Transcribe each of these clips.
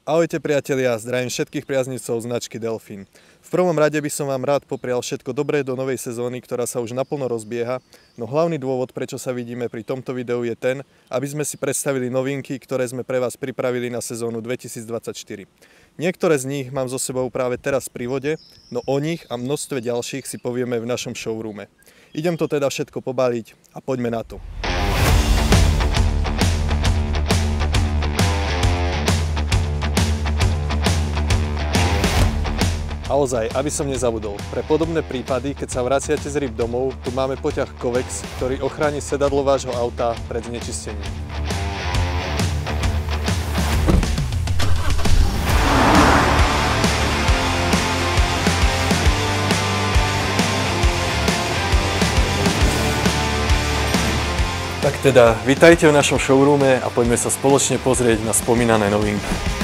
Ahojte priatelia, zdravím všetkých priaznivcov značky Delfín. V prvom rade by som vám rád poprial všetko dobré do novej sezóny, ktorá sa už naplno rozbieha, no hlavný dôvod, prečo sa vidíme pri tomto videu je ten, aby sme si predstavili novinky, ktoré sme pre vás pripravili na sezónu 2024. Niektoré z nich mám so sebou práve teraz pri vode, no o nich a množstve ďalších si povieme v našom showroome. Idem to teda všetko pobaliť a poďme na to. A ozaj, aby som nezabudol, pre podobné prípady, keď sa vraciate z rýb domov, tu máme poťah Kovex, ktorý ochráni sedadlo vášho auta pred znečistením. Tak teda, vitajte v našom showroome a poďme sa spoločne pozrieť na spomínané novinky.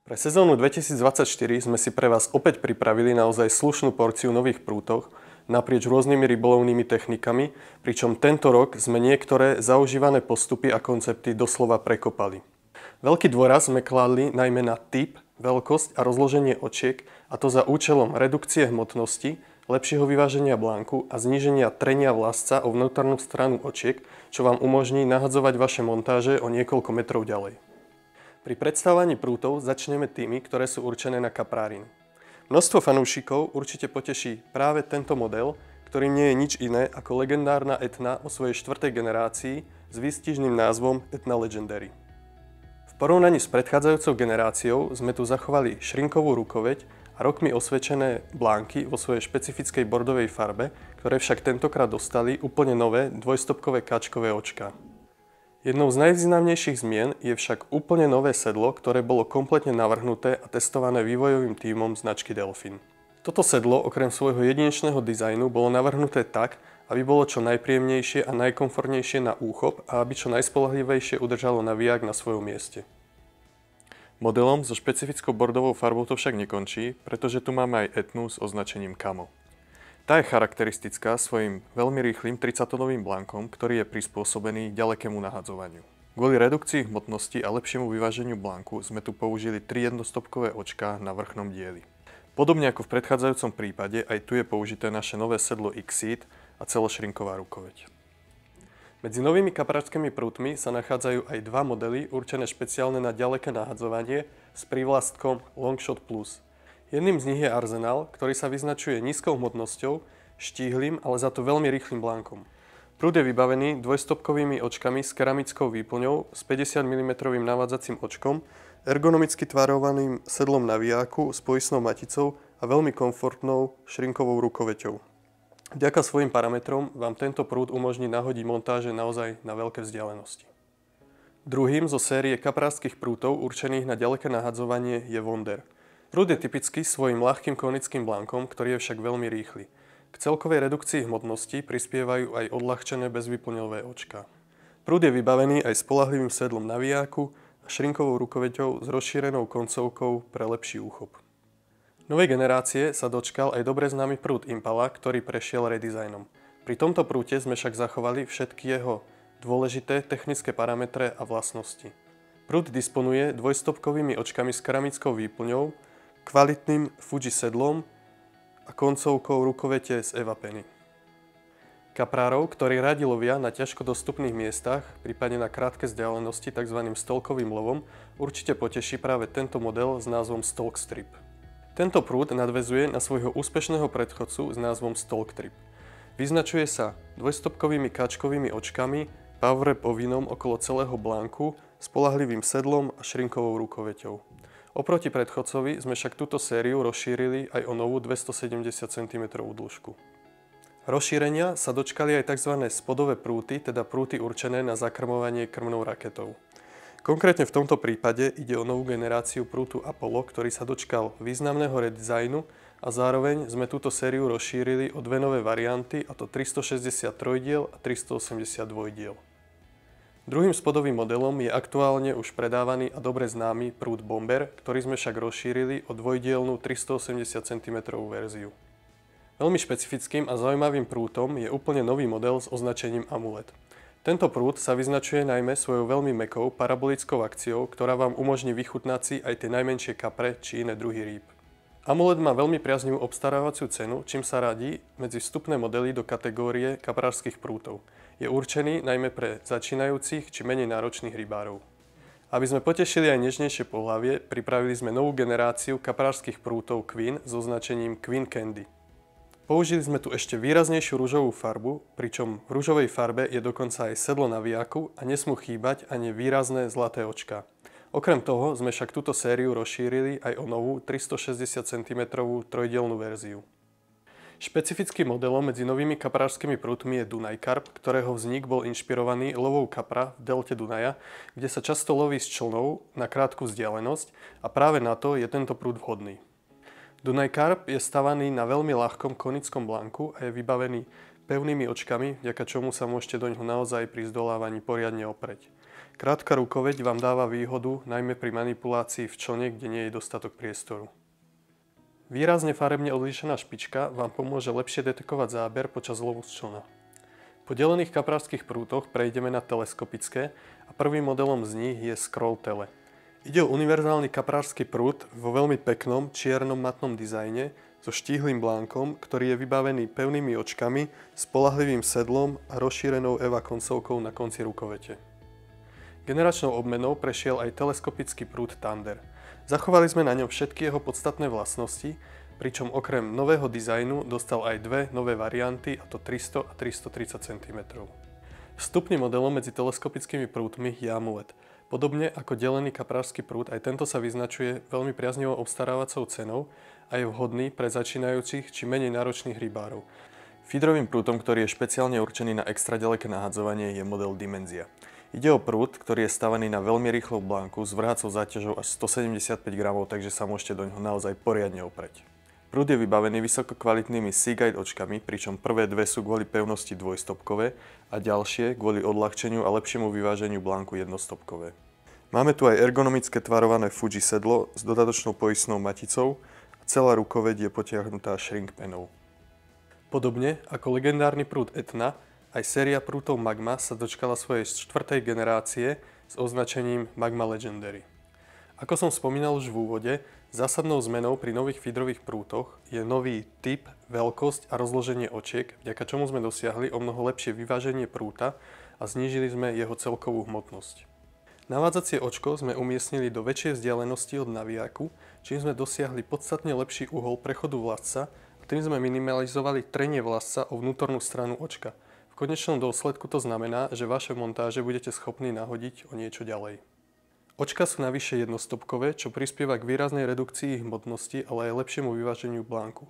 Pre sezónu 2024 sme si pre vás opäť pripravili naozaj slušnú porciu nových prútov naprieč rôznymi rybolovnými technikami, pričom tento rok sme niektoré zaužívané postupy a koncepty doslova prekopali. Veľký dôraz sme kládli najmä na typ, veľkosť a rozloženie očiek, a to za účelom redukcie hmotnosti, lepšieho vyváženia blánku a zníženia trenia vlasca o vnútornú stranu očiek, čo vám umožní nahadzovať vaše montáže o niekoľko metrov ďalej. Pri predstavovaní prútov začneme tými, ktoré sú určené na kaprárinu. Množstvo fanúšikov určite poteší práve tento model, ktorý nie je nič iné ako legendárna Etna o svojej 4. generácii s výstižným názvom Etna Legendary. V porovnaní s predchádzajúcou generáciou sme tu zachovali šrinkovú rukoveď a rokmi osvedčené blánky vo svojej špecifickej bordovej farbe, ktoré však tentokrát dostali úplne nové dvojstopkové kačkové očká. Jednou z najvýznamnejších zmien je však úplne nové sedlo, ktoré bolo kompletne navrhnuté a testované vývojovým tímom značky Delfín. Toto sedlo okrem svojho jedinečného dizajnu bolo navrhnuté tak, aby bolo čo najpríjemnejšie a najkomfortnejšie na úchop a aby čo najspoľahlivejšie udržalo navijak na svojom mieste. Modelom so špecifickou bordovou farbou to však nekončí, pretože tu máme aj Etnu s označením Camo. Tá je charakteristická svojim veľmi rýchlym 30-tonovým blánkom, ktorý je prispôsobený ďalekému nahadzovaniu. Kvôli redukcii hmotnosti a lepšiemu vyváženiu blánku sme tu použili 3 jednostopkové očká na vrchnom dieli. Podobne ako v predchádzajúcom prípade, aj tu je použité naše nové sedlo X-Seed a celošrinková rukoveď. Medzi novými kapráčskými prútmi sa nachádzajú aj dva modely určené špeciálne na ďaleké nahadzovanie s prívlastkom Longshot Plus. Jedným z nich je Arsenal, ktorý sa vyznačuje nízkou hmotnosťou, štíhlym, ale za to veľmi rýchlym blánkom. Prúd je vybavený dvojstopkovými očkami s keramickou výplňou s 50 mm navádzacím očkom, ergonomicky tvarovaným sedlom navijáku s poistnou maticou a veľmi komfortnou šrinkovou rukoveťou. Vďaka svojim parametrom vám tento prúd umožní nahodiť montáže naozaj na veľké vzdialenosti. Druhým zo série kaprárskych prútov určených na ďaleké nahadzovanie je Wonder. Prúd je typický svojim ľahkým konickým blánkom, ktorý je však veľmi rýchly. K celkovej redukcii hmotnosti prispievajú aj odľahčené bezvýplňové očká. Prúd je vybavený aj spoľahlivým sedlom navijáku a šrinkovou rukoveťou s rozšírenou koncovkou pre lepší úchop. Novej generácie sa dočkal aj dobre známy prúd Impala, ktorý prešiel redizajnom. Pri tomto prúte sme však zachovali všetky jeho dôležité technické parametre a vlastnosti. Prúd disponuje dvojstopkovými očkami s keramickou výplňou, kvalitným Fuji sedlom a koncovkou rukovete z Eva Penny. Kaprárov, ktorí radi lovia na ťažko dostupných miestach, prípadne na krátke vzdialenosti tzv. Stolkovým lovom, určite poteší práve tento model s názvom Stalk Strip. Tento prúd nadväzuje na svojho úspešného predchodcu s názvom Stalk Trip. Vyznačuje sa dvojstopkovými kačkovými očkami, powerwrap ovinom okolo celého blánku, spoľahlivým sedlom a šrinkovou rukoveťou. Oproti predchodcovi sme však túto sériu rozšírili aj o novú 270 cm dĺžku. Rozšírenia sa dočkali aj tzv. Spodové prúty, teda prúty určené na zakrmovanie krmnou raketou. Konkrétne v tomto prípade ide o novú generáciu prútu Apollo, ktorý sa dočkal významného redizajnu a zároveň sme túto sériu rozšírili o dve nové varianty, a to 363 diel a 382 diel. Druhým spodovým modelom je aktuálne už predávaný a dobre známy prúd Bomber, ktorý sme však rozšírili o dvojdielnú 380 cm verziu. Veľmi špecifickým a zaujímavým prútom je úplne nový model s označením Amulet. Tento prúd sa vyznačuje najmä svojou veľmi mäkkou parabolickou akciou, ktorá vám umožní vychutnať si aj tie najmenšie kapre či iné druhy rýb. Amulet má veľmi priaznivú obstarávaciu cenu, čím sa radí medzi vstupné modely do kategórie kaprárskych prútov. Je určený najmä pre začínajúcich či menej náročných rybárov. Aby sme potešili aj nežnejšie pohlavie, pripravili sme novú generáciu kaprárskych prútov Queen s označením Queen Candy. Použili sme tu ešte výraznejšiu ružovú farbu, pričom v ružovej farbe je dokonca aj sedlo na viaku a nesmú chýbať ani výrazné zlaté očká. Okrem toho sme však túto sériu rozšírili aj o novú 360 cm trojdielnú verziu. Špecifickým modelom medzi novými kaprárskymi prútmi je Dunaj Carp, ktorého vznik bol inšpirovaný lovou kapra v delte Dunaja, kde sa často loví s člnou na krátku vzdialenosť a práve na to je tento prúd vhodný. Dunaj Carp je stavaný na veľmi ľahkom konickom blanku a je vybavený pevnými očkami, vďaka čomu sa môžete do ňoho naozaj pri zdolávaní poriadne oprieť. Krátka rukoveď vám dáva výhodu najmä pri manipulácii v člne, kde nie je dostatok priestoru. Výrazne farebne odlíšená špička vám pomôže lepšie detekovať záber počas lovu z člna. Po delených kaprárskych prútoch prejdeme na teleskopické a prvým modelom z nich je Scroll Tele. Ide o univerzálny kaprársky prúd vo veľmi peknom čiernom matnom dizajne so štíhlým blánkom, ktorý je vybavený pevnými očkami, spoľahlivým sedlom a rozšírenou EVA koncovkou na konci rukovete. Generačnou obmenou prešiel aj teleskopický prúd Thunder. Zachovali sme na ňom všetky jeho podstatné vlastnosti, pričom okrem nového dizajnu dostal aj dve nové varianty, a to 300 a 330 cm. Vstupným modelom medzi teleskopickými prútmi je Amulet. Podobne ako delený kaprársky prúd, aj tento sa vyznačuje veľmi priaznivou obstarávacou cenou a je vhodný pre začínajúcich či menej náročných rybárov. Feederovým prútom, ktorý je špeciálne určený na extra ďaleké nahadzovanie, je model Dimenzia. Ide o prúd, ktorý je stavaný na veľmi rýchlou blánku s vrhacou záťažou až 175 gramov, takže sa môžete do ňoho naozaj poriadne oprieť. Prúd je vybavený vysokokvalitnými Seaguide očkami, pričom prvé dve sú kvôli pevnosti dvojstopkové a ďalšie kvôli odľahčeniu a lepšiemu vyváženiu blánku jednostopkové. Máme tu aj ergonomické tvarované Fuji sedlo s dodatočnou poistnou maticou a celá rukoveď je potiahnutá shrink penou. Podobne ako legendárny prúd Etna, aj séria prútov Magma sa dočkala svojej 4. generácie s označením Magma Legendary. Ako som spomínal už v úvode, zásadnou zmenou pri nových feederových prútoch je nový typ, veľkosť a rozloženie očiek, vďaka čomu sme dosiahli omnoho lepšie vyváženie prúta a znížili sme jeho celkovú hmotnosť. Navádzacie očko sme umiestnili do väčšej vzdialenosti od navijaku, čím sme dosiahli podstatne lepší uhol prechodu vlasca a tým sme minimalizovali trenie vlasca o vnútornú stranu očka. V konečnom dôsledku to znamená, že vaše montáže budete schopní nahodiť o niečo ďalej. Očka sú navyše jednostopkové, čo prispieva k výraznej redukcii hmotnosti, ale aj lepšiemu vyváženiu blánku.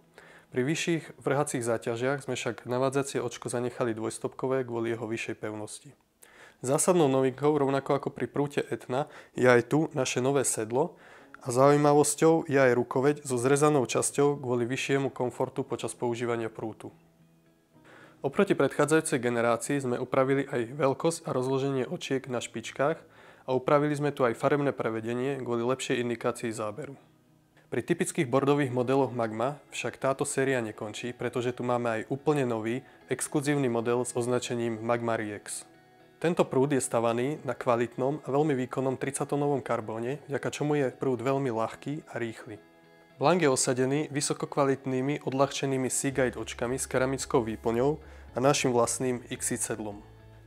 Pri vyšších vrhacích záťažiach sme však navádzacie očko zanechali dvojstopkové kvôli jeho vyššej pevnosti. Zásadnou novinkou, rovnako ako pri prúte Etna, je aj tu naše nové sedlo a zaujímavosťou je aj rukoveď so zrezanou časťou kvôli vyššiemu komfortu počas používania prútu. Oproti predchádzajúcej generácii sme upravili aj veľkosť a rozloženie očiek na špičkách a upravili sme tu aj farebné prevedenie kvôli lepšej indikácii záberu. Pri typických bordových modeloch Magma však táto séria nekončí, pretože tu máme aj úplne nový, exkluzívny model s označením Magma RX. Tento prúd je stavaný na kvalitnom a veľmi výkonnom 30-tonovom karbóne, vďaka čomu je prúd veľmi ľahký a rýchly. Blánk je osadený vysokokvalitnými odľahčenými Seaguide očkami s keramickou výplňou a našim vlastným XI sedlom.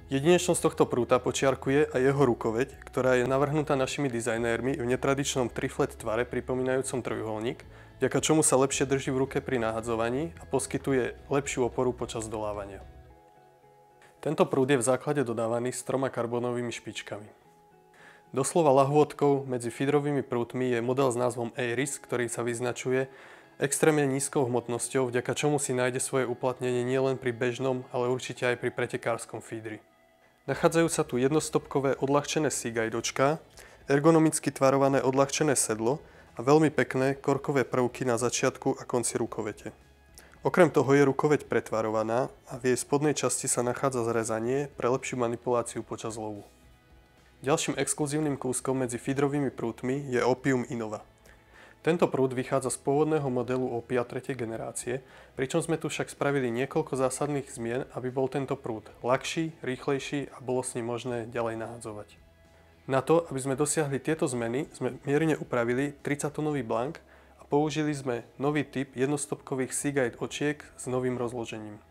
Jedinečnosť tohto prúta počiarkuje aj jeho rukoveď, ktorá je navrhnutá našimi dizajnérmi v netradičnom triflet tvare pripomínajúcom trojuholník, vďaka čomu sa lepšie drží v ruke pri nahadzovaní a poskytuje lepšiu oporu počas dolávania. Tento prúd je v základe dodávaný s 3 karbónovými špičkami. Doslova lahôdkou medzi feederovými prútmi je model s názvom Aeris, ktorý sa vyznačuje extrémne nízkou hmotnosťou, vďaka čomu si nájde svoje uplatnenie nielen pri bežnom, ale určite aj pri pretekárskom feederi. Nachádzajú sa tu jednostopkové odľahčené Seaguide očká, ergonomicky tvarované odľahčené sedlo a veľmi pekné korkové prvky na začiatku a konci rukovete. Okrem toho je rukoveď pretvarovaná a v jej spodnej časti sa nachádza zrezanie pre lepšiu manipuláciu počas lovu. Ďalším exkluzívnym kúskom medzi feederovými prútmi je Opium Innova. Tento prúd vychádza z pôvodného modelu Opia 3. generácie, pričom sme tu však spravili niekoľko zásadných zmien, aby bol tento prúd ľahší, rýchlejší a bolo s ním možné ďalej nahadzovať. Na to, aby sme dosiahli tieto zmeny, sme mierne upravili 30-tonový blank a použili sme nový typ jednostopkových Seaguide očiek s novým rozložením.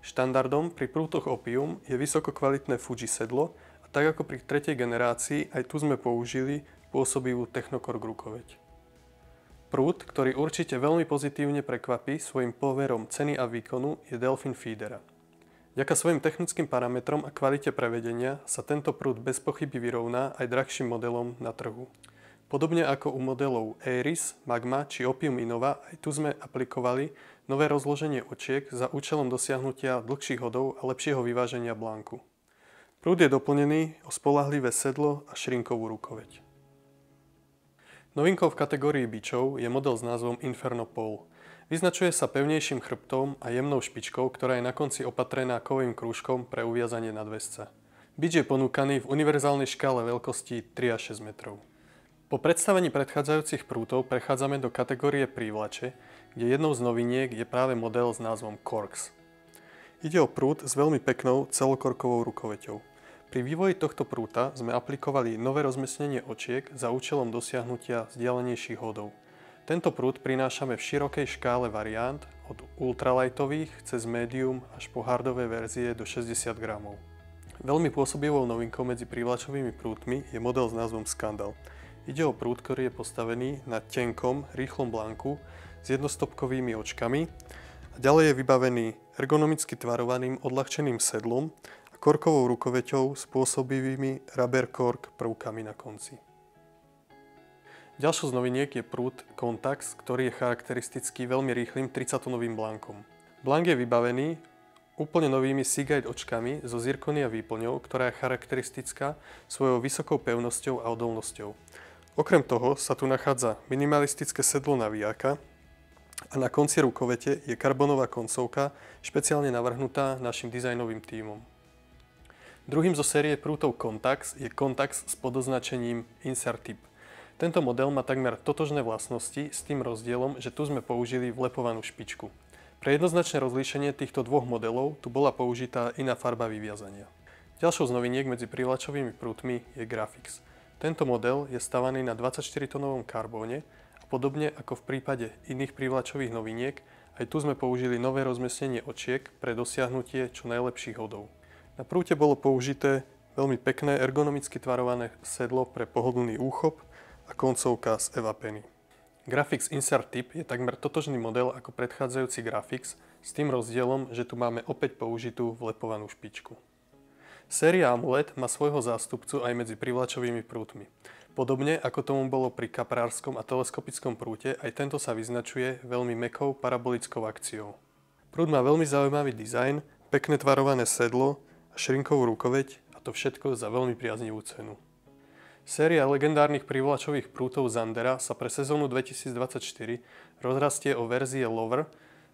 Štandardom pri prútoch Opium je vysokokvalitné Fuji sedlo a tak ako pri 3. generácii aj tu sme použili pôsobivú Technocork rukoveď. Prúd, ktorý určite veľmi pozitívne prekvapí svojim poverom ceny a výkonu, je Delfin Feedera. Vďaka svojim technickým parametrom a kvalite prevedenia sa tento prúd bez pochyby vyrovná aj drahším modelom na trhu. Podobne ako u modelov Aeris, Magma či Opium Innova, aj tu sme aplikovali nové rozloženie očiek za účelom dosiahnutia dlhších hodov a lepšieho vyváženia blánku. Prúd je doplnený o spoľahlivé sedlo a šrinkovú rukoveď. Novinkou v kategórii bičov je model s názvom Inferno Pole. Vyznačuje sa pevnejším chrbtom a jemnou špičkou, ktorá je na konci opatrená kovovým krúžkom pre uviazanie nadväzca. Bič je ponúkaný v univerzálnej škále veľkosti 3 až 6 metrov. Po predstavení predchádzajúcich prútov prechádzame do kategórie prívlače, kde jednou z noviniek je práve model s názvom Corks. Ide o prút s veľmi peknou celokorkovou rukoveťou. Pri vývoji tohto prúta sme aplikovali nové rozmiestnenie očiek za účelom dosiahnutia vzdialenejších hodov. Tento prút prinášame v širokej škále variant od ultralightových cez medium až po hardové verzie do 60 gramov. Veľmi pôsobivou novinkou medzi prívlačovými prútmi je model s názvom Scandal. Ide o prút, ktorý je postavený na tenkom, rýchlom blánku s jednostopkovými očkami a ďalej je vybavený ergonomicky tvarovaným odľahčeným sedlom a korkovou rukoveťou s pôsobivými rubber cork prvkami na konci. Ďalšou z noviniek je prút Contax, ktorý je charakteristický veľmi rýchlym 30-tonovým blánkom. Blánk je vybavený úplne novými Seaguide očkami zo zirkonia výplňou, ktorá je charakteristická svojou vysokou pevnosťou a odolnosťou. Okrem toho sa tu nachádza minimalistické sedlo navijáka a na konci rukovete je karbonová koncovka špeciálne navrhnutá našim dizajnovým tímom. Druhým zo série prútov Contax je Contax s podoznačením Insert Tip. Tento model má takmer totožné vlastnosti s tým rozdielom, že tu sme použili vlepovanú špičku. Pre jednoznačné rozlíšenie týchto dvoch modelov tu bola použitá iná farba vyviazania. Ďalšou z noviniek medzi prívlačovými prútmi je Grafix. Tento model je stavaný na 24-tonovom karbóne a podobne ako v prípade iných prívlačových noviniek, aj tu sme použili nové rozmiestnenie očiek pre dosiahnutie čo najlepších hodov. Na prúte bolo použité veľmi pekné ergonomicky tvarované sedlo pre pohodlný úchop a koncovka z Eva Penny. Grafix Insert Tip je takmer totožný model ako predchádzajúci Grafix s tým rozdielom, že tu máme opäť použitú vlepovanú špičku. Séria Amulet má svojho zástupcu aj medzi privlačovými prútmi. Podobne ako tomu bolo pri kaprárskom a teleskopickom prúte, aj tento sa vyznačuje veľmi mäkkou parabolickou akciou. Prút má veľmi zaujímavý dizajn, pekné tvarované sedlo a šrinkovú rukoveď a to všetko za veľmi priaznivú cenu. Séria legendárnych privlačových prútov Zandera sa pre sezónu 2024 rozrastie o verzie Lover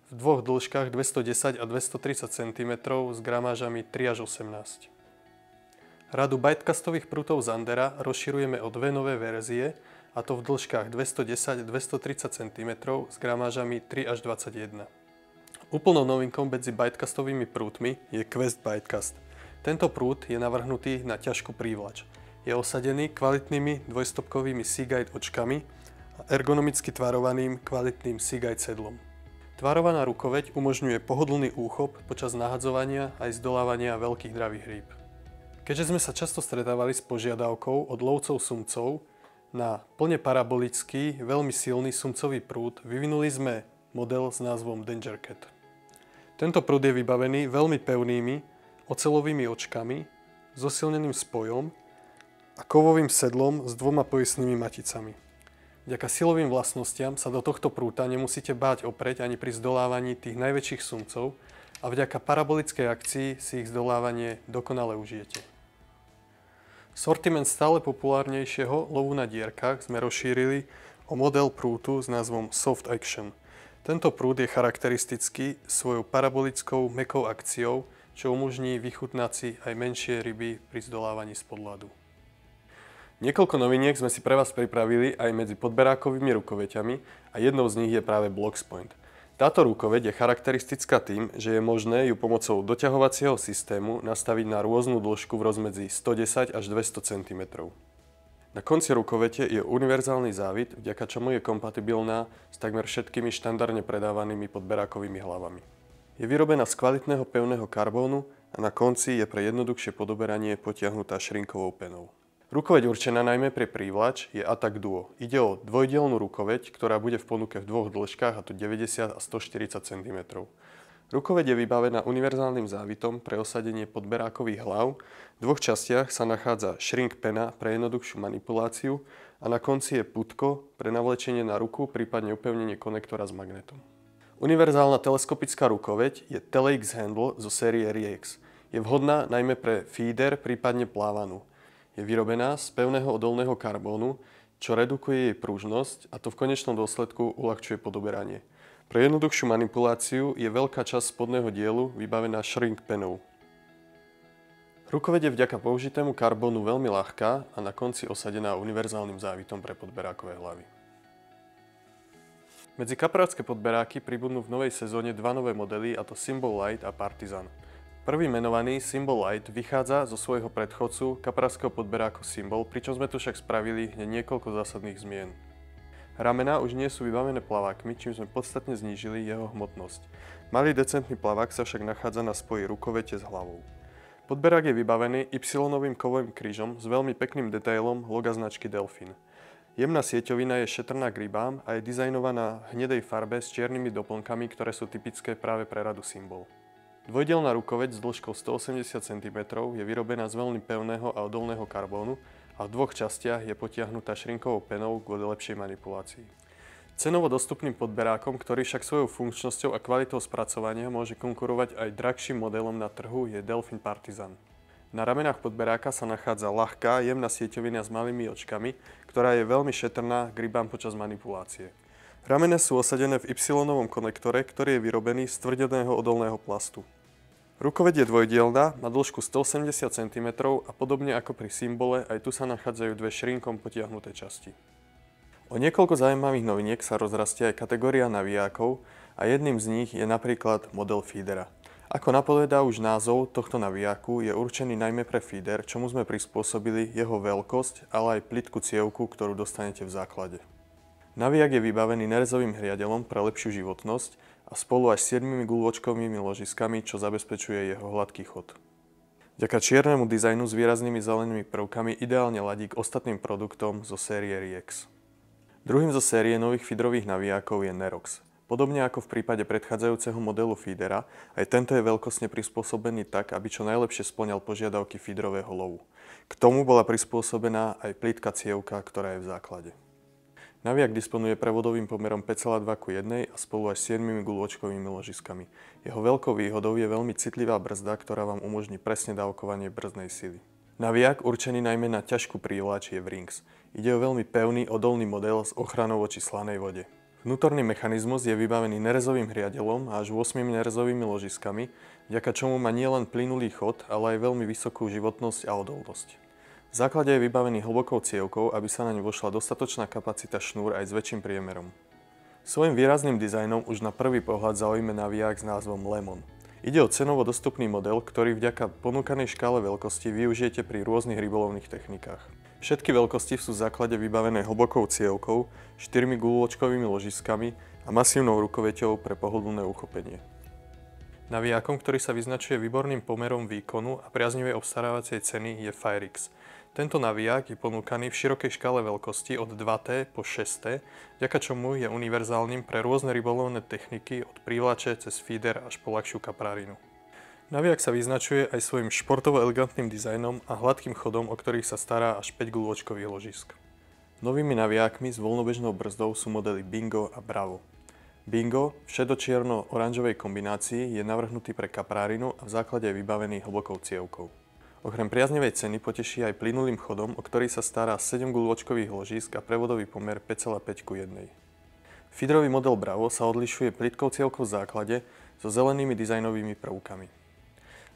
v dvoch dĺžkach 210 a 230 cm s gramážami 3 až 18. Radu bitecastových prútov Zandera rozširujeme o dve nové verzie, a to v dĺžkach 210 a 230 cm s gramážami 3 až 21. Úplnou novinkou medzi bitecastovými prútmi je Quest Bitecast. Tento prút je navrhnutý na ťažkú prívlač. Je osadený kvalitnými dvojstopkovými Seaguide očkami a ergonomicky tvarovaným kvalitným Seaguide sedlom. Tvarovaná rukoveď umožňuje pohodlný úchop počas nahadzovania aj zdolávania veľkých dravých rýb. Keďže sme sa často stretávali s požiadavkou od lovcov sumcov na plne parabolický, veľmi silný sumcový prút, vyvinuli sme model s názvom Danger Cat. Tento prút je vybavený veľmi pevnými oceľovými očkami, zosilneným spojom a kovovým sedlom s dvoma poistnými maticami. Vďaka silovým vlastnostiam sa do tohto prúta nemusíte báť opreť ani pri zdolávaní tých najväčších sumcov a vďaka parabolickej akcii si ich zdolávanie dokonale užijete. Sortiment stále populárnejšieho lovu na dierkach sme rozšírili o model prútu s názvom Soft Action. Tento prút je charakteristický svojou parabolickou mäkkou akciou, čo umožní vychutnať si aj menšie ryby pri zdolávaní spod ľadu. Niekoľko noviniek sme si pre vás pripravili aj medzi podberákovými rukoveťami a jednou z nich je práve Bloxpoint. Táto rukoveť je charakteristická tým, že je možné ju pomocou doťahovacieho systému nastaviť na rôznu dĺžku v rozmedzi 110 až 200 cm. Na konci rukovete je univerzálny závit, vďaka čomu je kompatibilná s takmer všetkými štandardne predávanými podberákovými hlavami. Je vyrobená z kvalitného pevného karbónu a na konci je pre jednoduchšie podoberanie potiahnutá šrinkovou penou. Rukoveď určená najmä pre prívlač je Attack Duo. Ide o dvojdielnu rukoveď, ktorá bude v ponuke v dvoch dĺžkach, a to 90 a 140 cm. Rukoveď je vybavená univerzálnym závitom pre osadenie podberákových hlav. V dvoch častiach sa nachádza shrink pena pre jednoduchšiu manipuláciu a na konci je putko pre navlečenie na ruku, prípadne upevnenie konektora s magnetom. Univerzálna teleskopická rukoveď je Tele-X Handle zo série RIEX. Je vhodná najmä pre feeder, prípadne plávanú. Je vyrobená z pevného odolného karbónu, čo redukuje jej pružnosť a to v konečnom dôsledku uľahčuje podoberanie. Pre jednoduchšiu manipuláciu je veľká časť spodného dielu vybavená shrink penou. Rukoveď je vďaka použitému karbónu veľmi ľahká a na konci osadená univerzálnym závitom pre podberákové hlavy. Medzi kaprátske podberáky pribudnú v novej sezóne dva nové modely, a to Symbol Light a Partizan. Prvý menovaný Symbol Light vychádza zo svojho predchodcu kaprackého podberáku Symbol, pričom sme tu však spravili hneď niekoľko zásadných zmien. Ramená už nie sú vybavené plavákmi, čím sme podstatne znížili jeho hmotnosť. Malý decentný plavák sa však nachádza na spoji rukovete s hlavou. Podberák je vybavený Y-novým kovovým krížom s veľmi pekným detailom loga značky Delfin. Jemná sieťovina je šetrná k rybám a je dizajnovaná v hnedej farbe s čiernymi doplnkami, ktoré sú typické práve pre radu Symbol. Dvojdielna rukoveď s dĺžkou 180 cm je vyrobená z veľmi pevného a odolného karbónu a v dvoch častiach je potiahnutá šrinkovou penou kvôli lepšej manipulácii. Cenovo dostupným podberákom, ktorý však svojou funkčnosťou a kvalitou spracovania môže konkurovať aj drahším modelom na trhu, je Delfin Partizan. Na ramenách podberáka sa nachádza ľahká, jemná sieťovina s malými očkami, ktorá je veľmi šetrná k rybám počas manipulácie. Ramene sú osadené v Y-novom konektore, ktorý je vyrobený z tvrdeného odolného plastu. Rukoveď je dvojdielna, má dĺžku 180 cm a podobne ako pri Symbole, aj tu sa nachádzajú dve šrinkom potiahnuté časti. O niekoľko zaujímavých noviniek sa rozrastie aj kategória navijákov a jedným z nich je napríklad model feedera. Ako napovedá už názov tohto navijáku, je určený najmä pre feeder, čomu sme prispôsobili jeho veľkosť, ale aj plytkú cievku, ktorú dostanete v základe. Navijak je vybavený nerezovým hriadelom pre lepšiu životnosť a spolu aj s 7 guľôčkovými ložiskami, čo zabezpečuje jeho hladký chod. Vďaka čiernemu dizajnu s výraznými zelenými prvkami ideálne ladí k ostatným produktom zo série RIEX. Druhým zo série nových feederových navijákov je Nerox. Podobne ako v prípade predchádzajúceho modelu feedera, aj tento je veľkostne prispôsobený tak, aby čo najlepšie spĺňal požiadavky feederového lovu. K tomu bola prispôsobená aj plitká cievka, ktorá je v základe. Navijak disponuje prevodovým pomerom 5,2:1 a spolu aj s 7 guľôčkovými ložiskami. Jeho veľkou výhodou je veľmi citlivá brzda, ktorá vám umožní presne dávkovanie brzdnej sily. Navijak, určený najmä na ťažkú prívlač, je Vrings. Ide o veľmi pevný, odolný model s ochranou voči slanej vode. Vnútorný mechanizmus je vybavený nerezovým hriadelom a až 8 nerezovými ložiskami, vďaka čomu má nielen plynulý chod, ale aj veľmi vysokú životnosť a odolnosť. V základe je vybavený hlbokou cievkou, aby sa na ňu vošla dostatočná kapacita šnúr aj s väčším priemerom. Svojím výrazným dizajnom už na prvý pohľad zaujme navijak s názvom Lemon. Ide o cenovo dostupný model, ktorý vďaka ponúkanej škále veľkosti využijete pri rôznych rybolovných technikách. Všetky veľkosti sú v základe vybavené hlbokou cievkou, 4 guľôčkovými ložiskami a masívnou rukoveťou pre pohodlné uchopenie. Navijakom, ktorý sa vyznačuje výborným pomerom výkonu a priaznivej obstarávacej ceny, je Firix. Tento navijak je ponúkaný v širokej škále veľkosti od 2T po 6T, vďaka čomu je univerzálnym pre rôzne rybolovné techniky od prívlače cez feeder až po ľahšiu kaprárinu. Navijak sa vyznačuje aj svojím športovo elegantným dizajnom a hladkým chodom, o ktorých sa stará až 5 guľôčkových ložisk. Novými navijakmi s voľnobežnou brzdou sú modely Bingo a Bravo. Bingo v šedo-čierno-oranžovej kombinácii je navrhnutý pre kaprárinu a v základe je vybavený hlbokou cievkou. Okrem priaznivej ceny poteší aj plynulým chodom, o ktorý sa stará 7 guľôčkových ložísk a prevodový pomer 5,5:1. Feederový model Bravo sa odlišuje plitkou cievkou v základe so zelenými dizajnovými prvkami.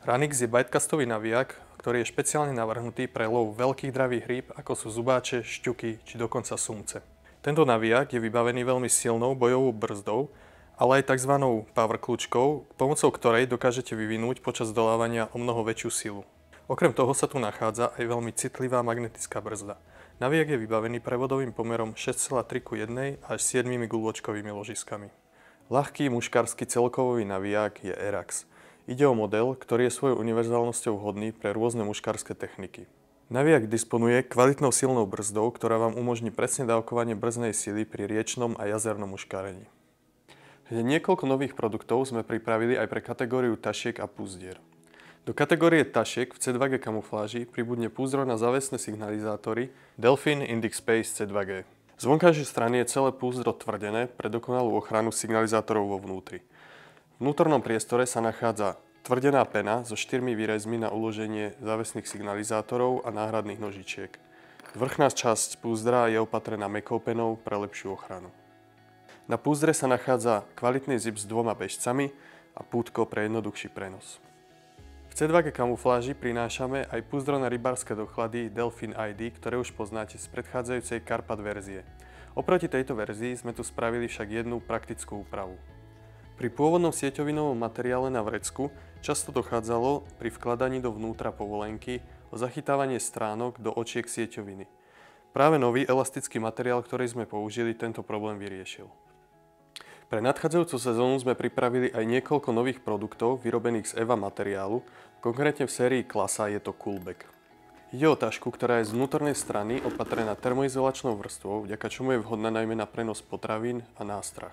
Ranix je bajtkastový navijak, ktorý je špeciálne navrhnutý pre lov veľkých dravých rýb, ako sú zubáče, šťuky či dokonca sumce. Tento navijak je vybavený veľmi silnou bojovou brzdou, ale aj tzv. Power kľúčkou, pomocou ktorej dokážete vyvinúť počas dolávania o mnoho väčšiu silu. Okrem toho sa tu nachádza aj veľmi citlivá magnetická brzda. Navijak je vybavený prevodovým pomerom 6,3:1 až 7 guľôčkovými ložiskami. Ľahký muškársky celkový navijak je Erax. Ide o model, ktorý je svojou univerzálnosťou vhodný pre rôzne muškárske techniky. Navijak disponuje kvalitnou silnou brzdou, ktorá vám umožní presne dávkovanie brzdnej sily pri riečnom a jazernom muškárení. Niekoľko nových produktov sme pripravili aj pre kategóriu tašiek a púzdier. Do kategórie tašiek v C2G kamufláži pribudne púzdro na závesné signalizátory Delfin Index Space C2G. Z vonkajšej strany je celé púzdro tvrdené pre dokonalú ochranu signalizátorov vo vnútri. V vnútornom priestore sa nachádza tvrdená pena so 4 výrezmi na uloženie závesných signalizátorov a náhradných nožičiek. Vrchná časť púzdra je opatrená mäkkou penou pre lepšiu ochranu. Na púzdre sa nachádza kvalitný zip s 2 bežcami a pútko pre jednoduchší prenos. V C2G kamufláži prinášame aj púzdro na rybárske doklady Delfin ID, ktoré už poznáte z predchádzajúcej Karpat verzie. Oproti tejto verzii sme tu spravili však jednu praktickú úpravu. Pri pôvodnom sieťovinovom materiále na vrecku často dochádzalo pri vkladaní dovnútra povolenky o zachytávanie stránok do očiek sieťoviny. Práve nový elastický materiál, ktorý sme použili, tento problém vyriešil. Pre nadchádzajúcu sezónu sme pripravili aj niekoľko nových produktov vyrobených z EVA materiálu, konkrétne v sérii Klasa je to Coolback. Ide o tašku, ktorá je z vnútornej strany opatrená termoizolačnou vrstvou, vďaka čomu je vhodná najmä na prenos potravín a nástrah.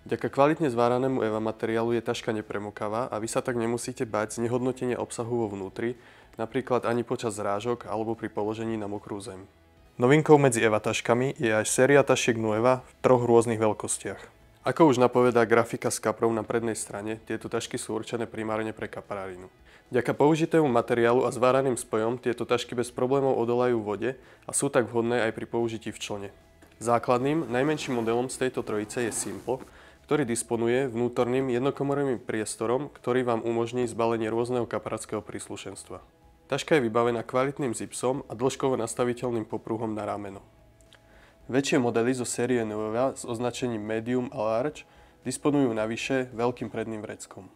Vďaka kvalitne zváranému EVA materiálu je taška nepremokavá a vy sa tak nemusíte báť znehodnotenia obsahu vo vnútri, napríklad ani počas zrážok alebo pri položení na mokrú zem. Novinkou medzi EVA taškami je aj séria tašiek Nueva v 3 rôznych veľkostiach. Ako už napovedá grafika s kaprou na prednej strane, tieto tašky sú určené primárne pre kaprárinu. Vďaka použitému materiálu a zváraným spojom tieto tašky bez problémov odolajú vode a sú tak vhodné aj pri použití v člne. Základným, najmenším modelom z tejto trojice je Simple, ktorý disponuje vnútorným jednokomorovým priestorom, ktorý vám umožní zbalenie rôzneho kapráckého príslušenstva. Taška je vybavená kvalitným zipsom a dĺžkovo nastaviteľným popruhom na rameno. Väčšie modely zo série Nueva s označením Medium a Large disponujú navyše veľkým predným vreckom.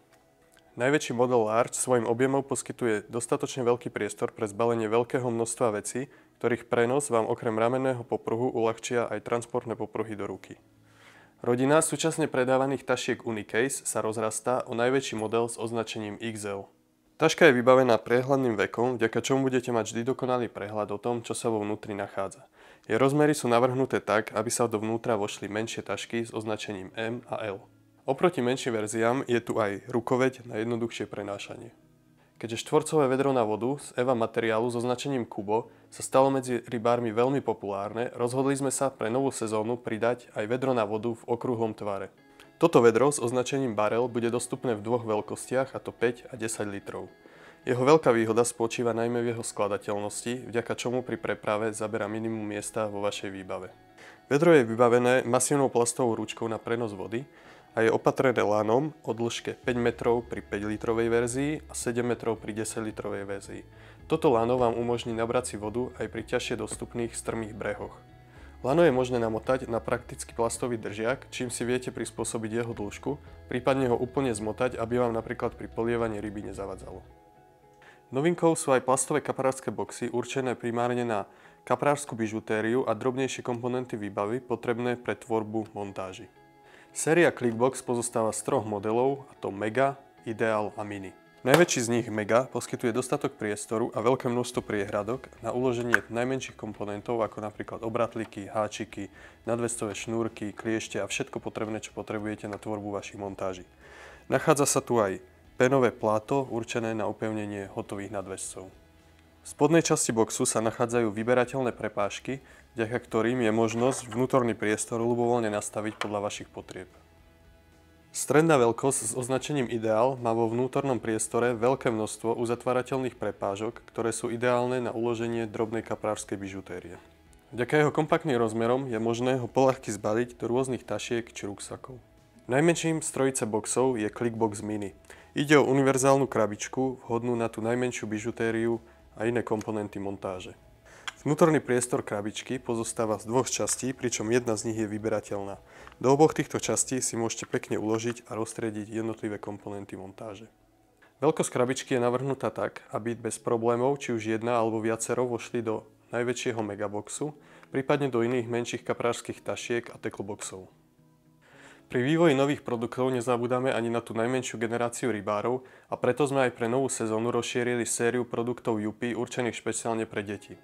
Najväčší model Large svojim objemom poskytuje dostatočne veľký priestor pre zbalenie veľkého množstva vecí, ktorých prenos vám okrem ramenného popruhu uľahčia aj transportné popruhy do ruky. Rodina súčasne predávaných tašiek Unicase sa rozrastá o najväčší model s označením XL. Taška je vybavená priehľadným vekom, vďaka čomu budete mať vždy dokonalý prehľad o tom, čo sa vo vnútri nachádza. Jej rozmery sú navrhnuté tak, aby sa dovnútra vošli menšie tašky s označením M a L. Oproti menším verziám je tu aj rukoveď na jednoduchšie prenášanie. Keďže štvorcové vedro na vodu z EVA materiálu s označením Kubo sa stalo medzi rybármi veľmi populárne, rozhodli sme sa pre novú sezónu pridať aj vedro na vodu v okrúhlom tvare. Toto vedro s označením Barrel bude dostupné v 2 veľkostiach, a to 5 a 10 litrov. Jeho veľká výhoda spočíva najmä v jeho skladateľnosti, vďaka čomu pri preprave zaberá minimum miesta vo vašej výbave. Vedro je vybavené masívnou plastovou ručkou na prenos vody a je opatrené lanom o dĺžke 5 metrov pri 5 litrovej verzii a 7 metrov pri 10 litrovej verzii. Toto lano vám umožní nabrať si vodu aj pri ťažšie dostupných strmých brehoch. Lano je možné namotať na praktický plastový držiak, čím si viete prispôsobiť jeho dĺžku, prípadne ho úplne zmotať, aby vám napríklad pri polievaní ryby nezavadzalo. Novinkou sú aj plastové kaprárske boxy určené primárne na kaprársku bižutériu a drobnejšie komponenty výbavy potrebné pre tvorbu montáži. Séria Clickbox pozostáva z 3 modelov, a to Mega, Ideal a Mini. Najväčší z nich Mega poskytuje dostatok priestoru a veľké množstvo priehradok na uloženie najmenších komponentov ako napríklad obratliky, háčiky, nadväzcové šnúrky, kliešte a všetko potrebné, čo potrebujete na tvorbu vašich montáží. Nachádza sa tu aj penové pláto určené na upevnenie hotových nadväzcov. V spodnej časti boxu sa nachádzajú vyberateľné prepážky, vďaka ktorým je možnosť vnútorný priestor ľubovoľne nastaviť podľa vašich potrieb. Stredná veľkosť s označením Ideál má vo vnútornom priestore veľké množstvo uzatvárateľných prepážok, ktoré sú ideálne na uloženie drobnej kaprárskej bižutérie. Vďaka jeho kompaktným rozmerom je možné ho poľahky zbaliť do rôznych tašiek či ruksakov. Najmenším z trojice boxov je Clickbox Mini. Ide o univerzálnu krabičku, vhodnú na tú najmenšiu bižutériu a iné komponenty montáže. Vnútorný priestor krabičky pozostáva z dvoch častí, pričom jedna z nich je vyberateľná. Do oboch týchto častí si môžete pekne uložiť a roztriediť jednotlivé komponenty montáže. Veľkosť krabičky je navrhnutá tak, aby bez problémov či už jedna alebo viacero vošli do najväčšieho megaboxu, prípadne do iných menších kaprárskych tašiek a tackle-boxov. Pri vývoji nových produktov nezabúdame ani na tú najmenšiu generáciu rybárov a preto sme aj pre novú sezónu rozšírili sériu produktov Yupi určených špeciálne pre deti.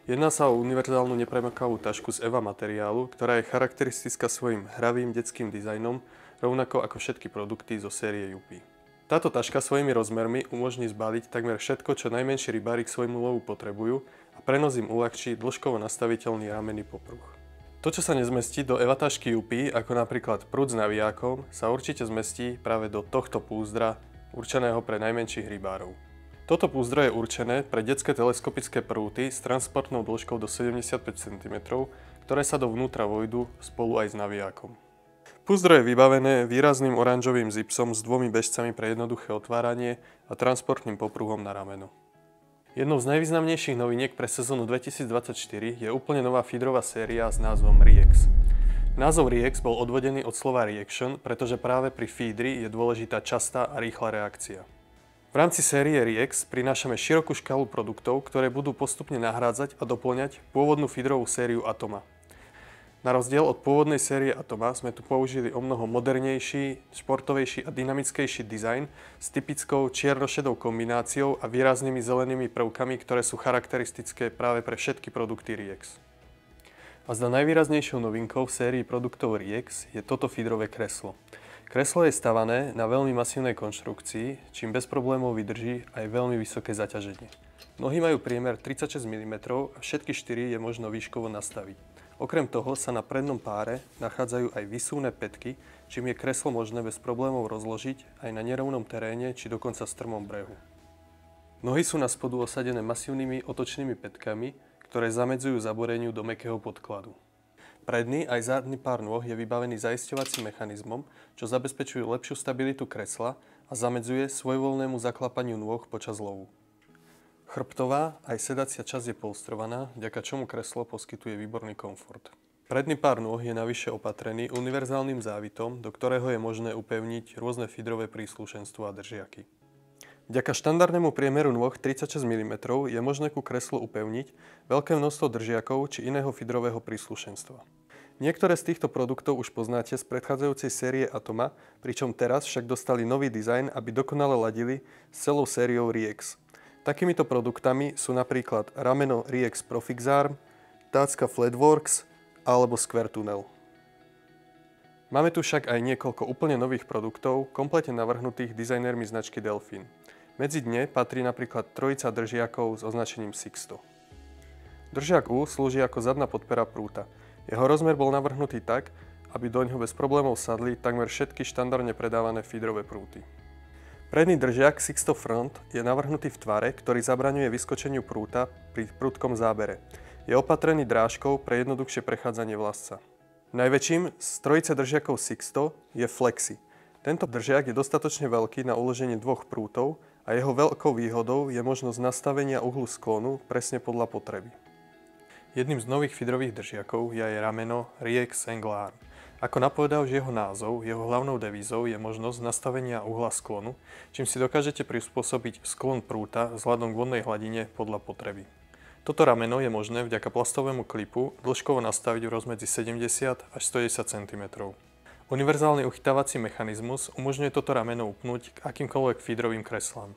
Jedná sa o univerzálnu nepremokavú tašku z EVA materiálu, ktorá je charakteristická svojim hravým detským dizajnom, rovnako ako všetky produkty zo série Yupi. Táto taška svojimi rozmermi umožní zbaliť takmer všetko, čo najmenší rybári k svojmu lovu potrebujú a prenos im uľahčí dĺžkovo nastaviteľný ramenný popruh. To, čo sa nezmestí do EVA tašky Yupi, ako napríklad prúd s navijákom, sa určite zmestí práve do tohto púzdra, určeného pre najmenších rybárov. Toto púzdro je určené pre detské teleskopické prúty s transportnou dĺžkou do 75 cm, ktoré sa dovnútra vojdu spolu aj s navijákom. Púzdro je vybavené výrazným oranžovým zipsom s dvomi bežcami pre jednoduché otváranie a transportným popruhom na rameno. Jednou z najvýznamnejších noviniek pre sezónu 2024 je úplne nová feederová séria s názvom Reax. Názov Reax bol odvodený od slova reaction, pretože práve pri feedri je dôležitá častá a rýchla reakcia. V rámci série Reax prinášame širokú škálu produktov, ktoré budú postupne nahrádzať a doplňať pôvodnú feederovú sériu Atoma. Na rozdiel od pôvodnej série Atoma sme tu použili omnoho modernejší, športovejší a dynamickejší dizajn s typickou čierno-šedou kombináciou a výraznými zelenými prvkami, ktoré sú charakteristické práve pre všetky produkty Reax. A zda najvýraznejšou novinkou v sérii produktov Reax je toto feederové kreslo. Kreslo je stavané na veľmi masívnej konštrukcii, čím bez problémov vydrží aj veľmi vysoké zaťaženie. Nohy majú priemer 36 mm a všetky 4 je možno výškovo nastaviť. Okrem toho sa na prednom páre nachádzajú aj výsuvné pätky, čím je kreslo možné bez problémov rozložiť aj na nerovnom teréne či dokonca strmom brehu. Nohy sú na spodu osadené masívnymi otočnými pätkami, ktoré zamedzujú zaboreniu do mäkkého podkladu. Predný aj zadný pár nôh je vybavený zaisťovacím mechanizmom, čo zabezpečuje lepšiu stabilitu kresla a zamedzuje svojvoľnému zaklapaniu nôh počas lovu. Chrbtová aj sedacia časť je polstrovaná, vďaka čomu kreslo poskytuje výborný komfort. Predný pár nôh je navyše opatrený univerzálnym závitom, do ktorého je možné upevniť rôzne feederové príslušenstvo a držiaky. Vďaka štandardnému priemeru nôh 36 mm je možné ku kreslu upevniť veľké množstvo držiakov či iného feederového príslušenstva. Niektoré z týchto produktov už poznáte z predchádzajúcej série Atoma, pričom teraz však dostali nový dizajn, aby dokonale ladili s celou sériou Reax. Takýmito produktami sú napríklad rameno Reax Profix Arm, tácka Flatworks alebo Square Tunnel. Máme tu však aj niekoľko úplne nových produktov, kompletne navrhnutých dizajnermi značky Delfin. Medzi ne patrí napríklad trojica držiakov s označením Sixto. Držiak U slúži ako zadná podpora prúta. Jeho rozmer bol navrhnutý tak, aby doňho bez problémov sadli takmer všetky štandardne predávané feederové prúty. Predný držiak Sixto Front je navrhnutý v tvare, ktorý zabraňuje vyskočeniu prúta pri prudkom zábere. Je opatrený drážkou pre jednoduchšie prechádzanie vlasca. Najväčším z trojice držiakov Sixto je Flexi. Tento držiak je dostatočne veľký na uloženie dvoch prútov a jeho veľkou výhodou je možnosť nastavenia uhlu sklonu presne podľa potreby. Jedným z nových feederových držiakov je aj rameno Reax Angle Arm. Ako napovedá už jeho názov, jeho hlavnou devízou je možnosť nastavenia uhla sklonu, čím si dokážete prispôsobiť sklon prúta vzhľadom k vodnej hladine podľa potreby. Toto rameno je možné vďaka plastovému klipu dĺžkovo nastaviť v rozmedzi 70 až 110 cm. Univerzálny uchytávací mechanizmus umožňuje toto rameno upnúť k akýmkoľvek feederovým kreslám.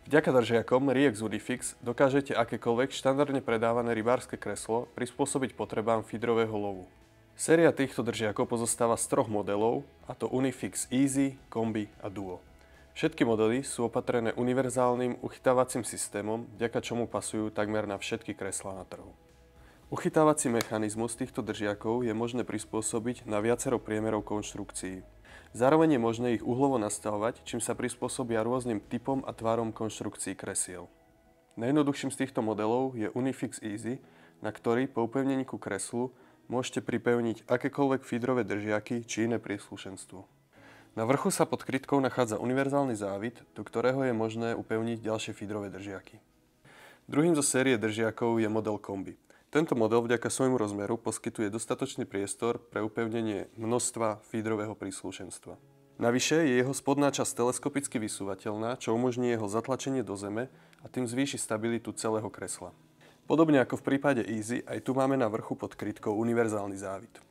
Vďaka držiakom Reax Udifix dokážete akékoľvek štandardne predávané rybárske kreslo prispôsobiť potrebám feederového lovu. Séria týchto držiakov pozostáva z troch modelov, a to Unifix Easy, Kombi a Duo. Všetky modely sú opatrené univerzálnym uchytávacím systémom, vďaka čomu pasujú takmer na všetky kreslá na trhu. Uchytávací mechanizmus týchto držiakov je možné prispôsobiť na viacero priemerov konštrukcií. Zároveň je možné ich uhlovo nastavovať, čím sa prispôsobia rôznym typom a tvarom konštrukcií kresiel. Najjednoduchším z týchto modelov je Unifix Easy, na ktorý po upevnení ku kreslu môžete pripevniť akékoľvek feederové držiaky či iné príslušenstvo. Na vrchu sa pod krytkou nachádza univerzálny závit, do ktorého je možné upevniť ďalšie feederové držiaky. Druhým zo série držiakov je model Kombi. Tento model vďaka svojmu rozmeru poskytuje dostatočný priestor pre upevnenie množstva feederového príslušenstva. Navyše je jeho spodná časť teleskopicky vysúvateľná, čo umožní jeho zatlačenie do zeme a tým zvýši stabilitu celého kresla. Podobne ako v prípade Easy, aj tu máme na vrchu pod krytkou univerzálny závit.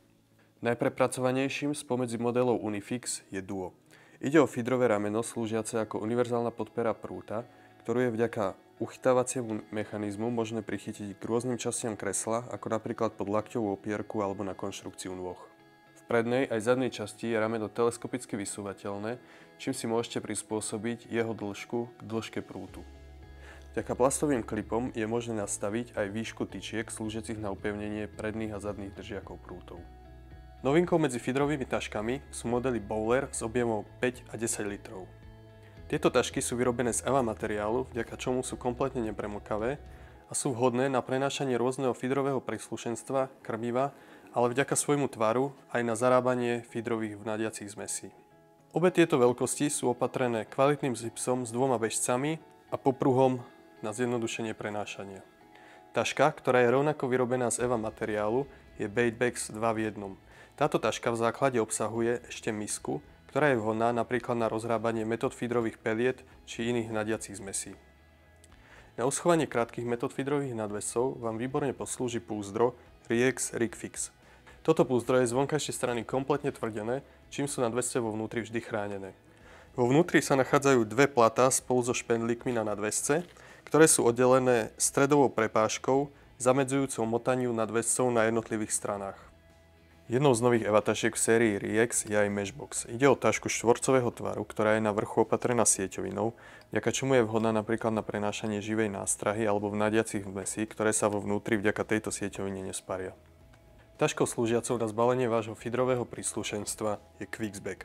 Najprepracovanejším spomedzi modelov Unifix je Duo. Ide o feederové rameno slúžiace ako univerzálna podpora prúta, ktorú je vďaka uchytávaciemu mechanizmu možné prichytiť k rôznym častiam kresla, ako napríklad pod lakťovú opierku alebo na konštrukciu nôh. V prednej aj zadnej časti je rameno teleskopicky vysúvateľné, čím si môžete prispôsobiť jeho dĺžku k dĺžke prútu. Vďaka plastovým klipom je možné nastaviť aj výšku tyčiek slúžiacich na upevnenie predných a zadných držiakov prútov. Novinkou medzi feederovými taškami sú modely Bowler s objemom 5 a 10 litrov. Tieto tašky sú vyrobené z EVA materiálu, vďaka čomu sú kompletne nepremlkavé a sú vhodné na prenášanie rôzneho feederového príslušenstva, krmiva, ale vďaka svojmu tvaru aj na zarábanie feederových vnadiacich zmesí. Obe tieto veľkosti sú opatrené kvalitným zipsom s dvoma bežcami a popruhom na zjednodušenie prenášania. Taška, ktorá je rovnako vyrobená z EVA materiálu, je Baitbags 2 v 1. Táto taška v základe obsahuje ešte misku, ktorá je vhodná napríklad na rozhrábanie metód feederových peliet či iných hnadiacich zmesí. Na uschovanie krátkych metód feederových nadväzcov vám výborne poslúži púzdro Riex Rigfix. Toto púzdro je z vonkajšej strany kompletne tvrdené, čím sú nadväzce vo vnútri vždy chránené. Vo vnútri sa nachádzajú dve platá spolu so špendlíkmi na nadväzce, ktoré sú oddelené stredovou prepážkou, zamedzujúcou motaniu nadväzcov na jednotlivých stranách. Jednou z nových EVA tašiek v sérii Riex je aj Meshbox. Ide o tašku štvorcového tvaru, ktorá je na vrchu opatrená sieťovinou, vďaka čomu je vhodná napríklad na prenášanie živej nástrahy alebo vnadiacich zmesí, ktoré sa vo vnútri vďaka tejto sieťovine nesparia. Taškou slúžiacou na zbalenie vášho feederového príslušenstva je Quixbag.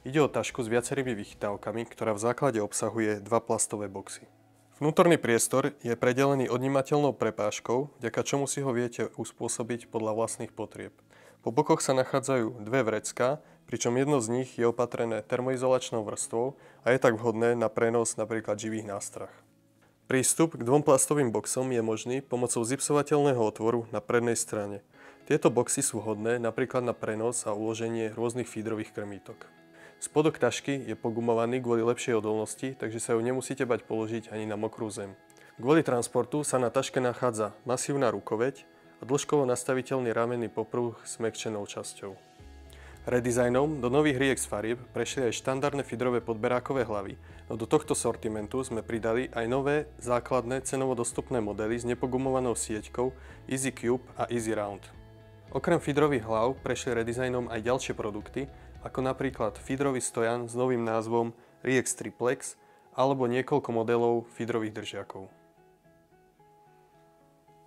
Ide o tašku s viacerými vychytávkami, ktorá v základe obsahuje dva plastové boxy. Vnútorný priestor je predelený odnímateľnou prepážkou, vďaka čomu si ho viete uspôsobiť podľa vlastných potrieb. Po bokoch sa nachádzajú dve vrecká, pričom jedno z nich je opatrené termoizolačnou vrstvou a je tak vhodné na prenos napríklad živých nástrah. Prístup k dvom plastovým boxom je možný pomocou zipsovateľného otvoru na prednej strane. Tieto boxy sú vhodné napríklad na prenos a uloženie rôznych feederových krmítok. Spodok tašky je pogumovaný kvôli lepšej odolnosti, takže sa ju nemusíte bať položiť ani na mokrú zem. Kvôli transportu sa na taške nachádza masívna rukoveď a dĺžkovo nastaviteľný ramenný popruh s mäkčenou časťou. Redizajnom do nových Riex farieb prešli aj štandardné feederové podberákové hlavy, no do tohto sortimentu sme pridali aj nové základné cenovo dostupné modely s nepogumovanou sieťkou Easy Cube a Easy Round. Okrem feederových hlav prešli redizajnom aj ďalšie produkty, ako napríklad feederový stojan s novým názvom Riex Triplex alebo niekoľko modelov feederových držiakov.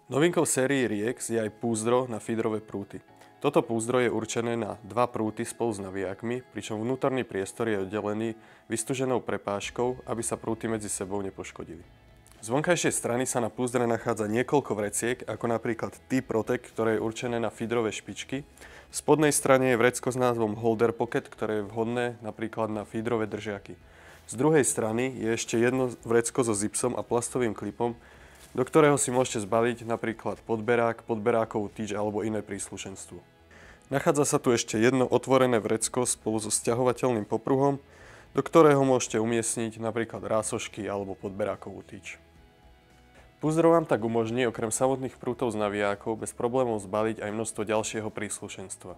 Novinkou sérii Riex je aj púzdro na feederové prúty. Toto púzdro je určené na dva prúty spolu s navijakmi, pričom vnútorný priestor je oddelený vystúženou prepážkou, aby sa prúty medzi sebou nepoškodili. Z vonkajšej strany sa na púzdre nachádza niekoľko vreciek, ako napríklad T-Protect, ktoré je určené na feederové špičky. V spodnej strane je vrecko s názvom Holder Pocket, ktoré je vhodné napríklad na feederové držiaky. Z druhej strany je ešte jedno vrecko so zipsom a plastovým klipom, do ktorého si môžete zbaliť napríklad podberák, podberákovú tyč alebo iné príslušenstvo. Nachádza sa tu ešte jedno otvorené vrecko spolu so sťahovateľným popruhom, do ktorého môžete umiestniť napríklad rásošky alebo podberákovú tyč. Púzdro vám tak umožní okrem samotných prútov z navijákov bez problémov zbaliť aj množstvo ďalšieho príslušenstva.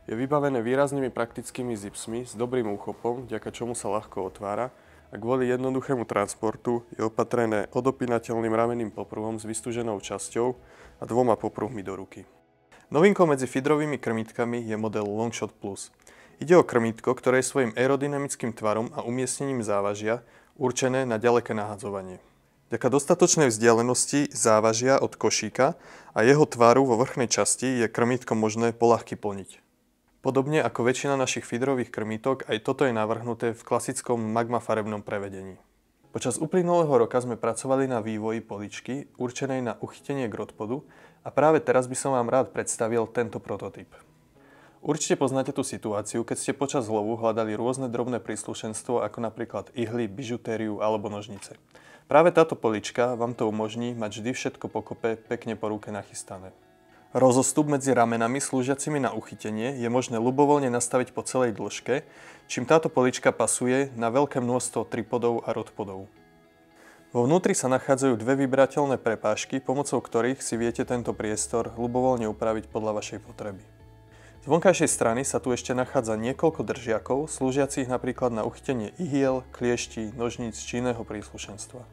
Je vybavené výraznými praktickými zipsmi s dobrým úchopom, vďaka čomu sa ľahko otvára, a kvôli jednoduchému transportu je opatrené odopínateľným ramenným popruhom s vystúženou časťou a dvoma popruhmi do ruky. Novinkou medzi feederovými krmítkami je model Longshot Plus. Ide o krmítko, ktoré je svojím aerodynamickým tvarom a umiestnením závažia určené na ďaleké nahadzovanie. Vďaka dostatočnej vzdialenosti závažia od košíka a jeho tvaru vo vrchnej časti je krmítko možné poľahky plniť. Podobne ako väčšina našich feederových krmítok, aj toto je navrhnuté v klasickom magma farebnom prevedení. Počas uplynulého roka sme pracovali na vývoji poličky určenej na uchytenie k odpadu a práve teraz by som vám rád predstavil tento prototyp. Určite poznáte tú situáciu, keď ste počas lovu hľadali rôzne drobné príslušenstvo, ako napríklad ihly, bižutériu alebo nožnice. Práve táto polička vám to umožní mať vždy všetko pokope pekne po ruke nachystané. Rozostup medzi ramenami slúžiacimi na uchytenie je možné ľubovoľne nastaviť po celej dĺžke, čím táto polička pasuje na veľké množstvo tripodov a rodpodov. Vo vnútri sa nachádzajú dve vyberateľné prepážky, pomocou ktorých si viete tento priestor ľubovoľne upraviť podľa vašej potreby. Z vonkajšej strany sa tu ešte nachádza niekoľko držiakov, slúžiacich napríklad na uchytenie ihiel, klieští, nožníc či iného príslušenstva.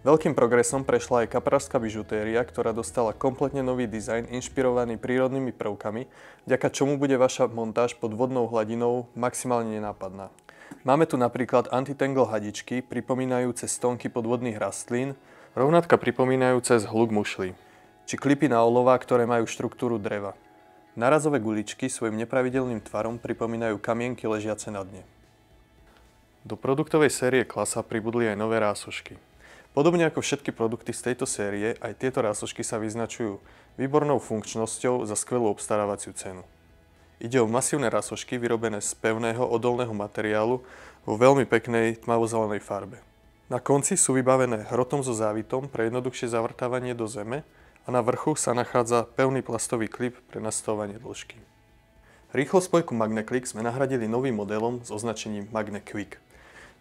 Veľkým progresom prešla aj kaprárska bižutéria, ktorá dostala kompletne nový dizajn inšpirovaný prírodnými prvkami, vďaka čomu bude vaša montáž pod vodnou hladinou maximálne nenápadná. Máme tu napríklad anti-tangle hadičky, pripomínajúce stonky podvodných rastlín, rovnátka pripomínajúce zhluk mušlí, či klipy na olova, ktoré majú štruktúru dreva. Nárazové guličky svojim nepravidelným tvarom pripomínajú kamienky ležiace na dne. Do produktovej série Klasa pribudli aj nové rásošky. Podobne ako všetky produkty z tejto série, aj tieto rásošky sa vyznačujú výbornou funkčnosťou za skvelú obstarávaciu cenu. Ide o masívne rasošky vyrobené z pevného odolného materiálu vo veľmi peknej tmavozelenej farbe. Na konci sú vybavené hrotom so závitom pre jednoduchšie zavrtávanie do zeme a na vrchu sa nachádza pevný plastový klip pre nastavovanie dĺžky. Rýchlospojku MagneClick sme nahradili novým modelom s označením MagneQuick.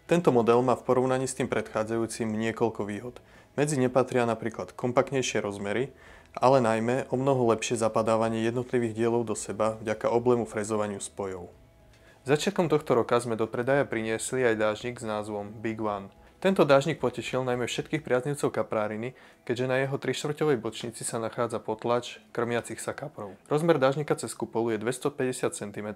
Tento model má v porovnaní s tým predchádzajúcim niekoľko výhod. Medzi ne patria napríklad kompaktnejšie rozmery, ale najmä o mnoho lepšie zapadávanie jednotlivých dielov do seba vďaka oblému frezovaniu spojov. Začiatkom tohto roka sme do predaja priniesli aj dážnik s názvom Big One. Tento dážnik potešil najmä všetkých priaznivcov kapráriny, keďže na jeho 3/4 bočnici sa nachádza potlač krmiacich sa kaprov. Rozmer dážnika cez kupolu je 250 cm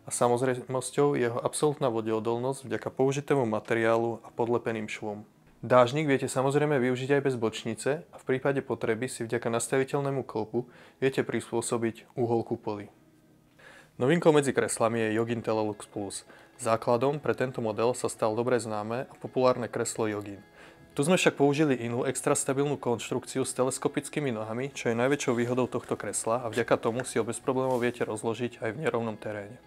a samozrejmosťou jeho absolútna vodeodolnosť vďaka použitému materiálu a podlepeným švom. Dážnik viete samozrejme využiť aj bez bočnice a v prípade potreby si vďaka nastaviteľnému klpu viete prispôsobiť uhol kupoly. Novinkou medzi kreslami je Yogin Telelux Plus. Základom pre tento model sa stal dobre známe a populárne kreslo Yogin. Tu sme však použili inú extra stabilnú konštrukciu s teleskopickými nohami, čo je najväčšou výhodou tohto kresla a vďaka tomu si ho bez problémov viete rozložiť aj v nerovnom teréne.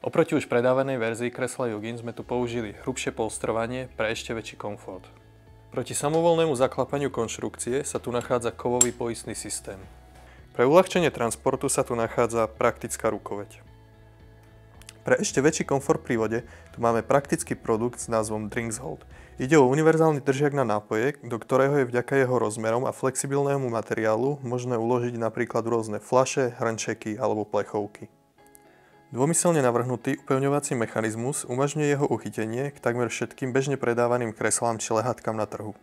Oproti už predávanej verzii kresla Yogin sme tu použili hrubšie polstrovanie pre ešte väčší komfort. Proti samovolnému zaklapaniu konštrukcie sa tu nachádza kovový poistný systém. Pre uľahčenie transportu sa tu nachádza praktická rukoveď. Pre ešte väčší komfort pri vode tu máme praktický produkt s názvom Drinkshold. Ide o univerzálny držiak na nápoje, do ktorého je vďaka jeho rozmerom a flexibilnému materiálu možné uložiť napríklad rôzne fľaše, hrnčeky alebo plechovky. Dvomyselne navrhnutý upevňovací mechanizmus umožňuje jeho uchytenie k takmer všetkým bežne predávaným kreslám či lehátkam na trhu.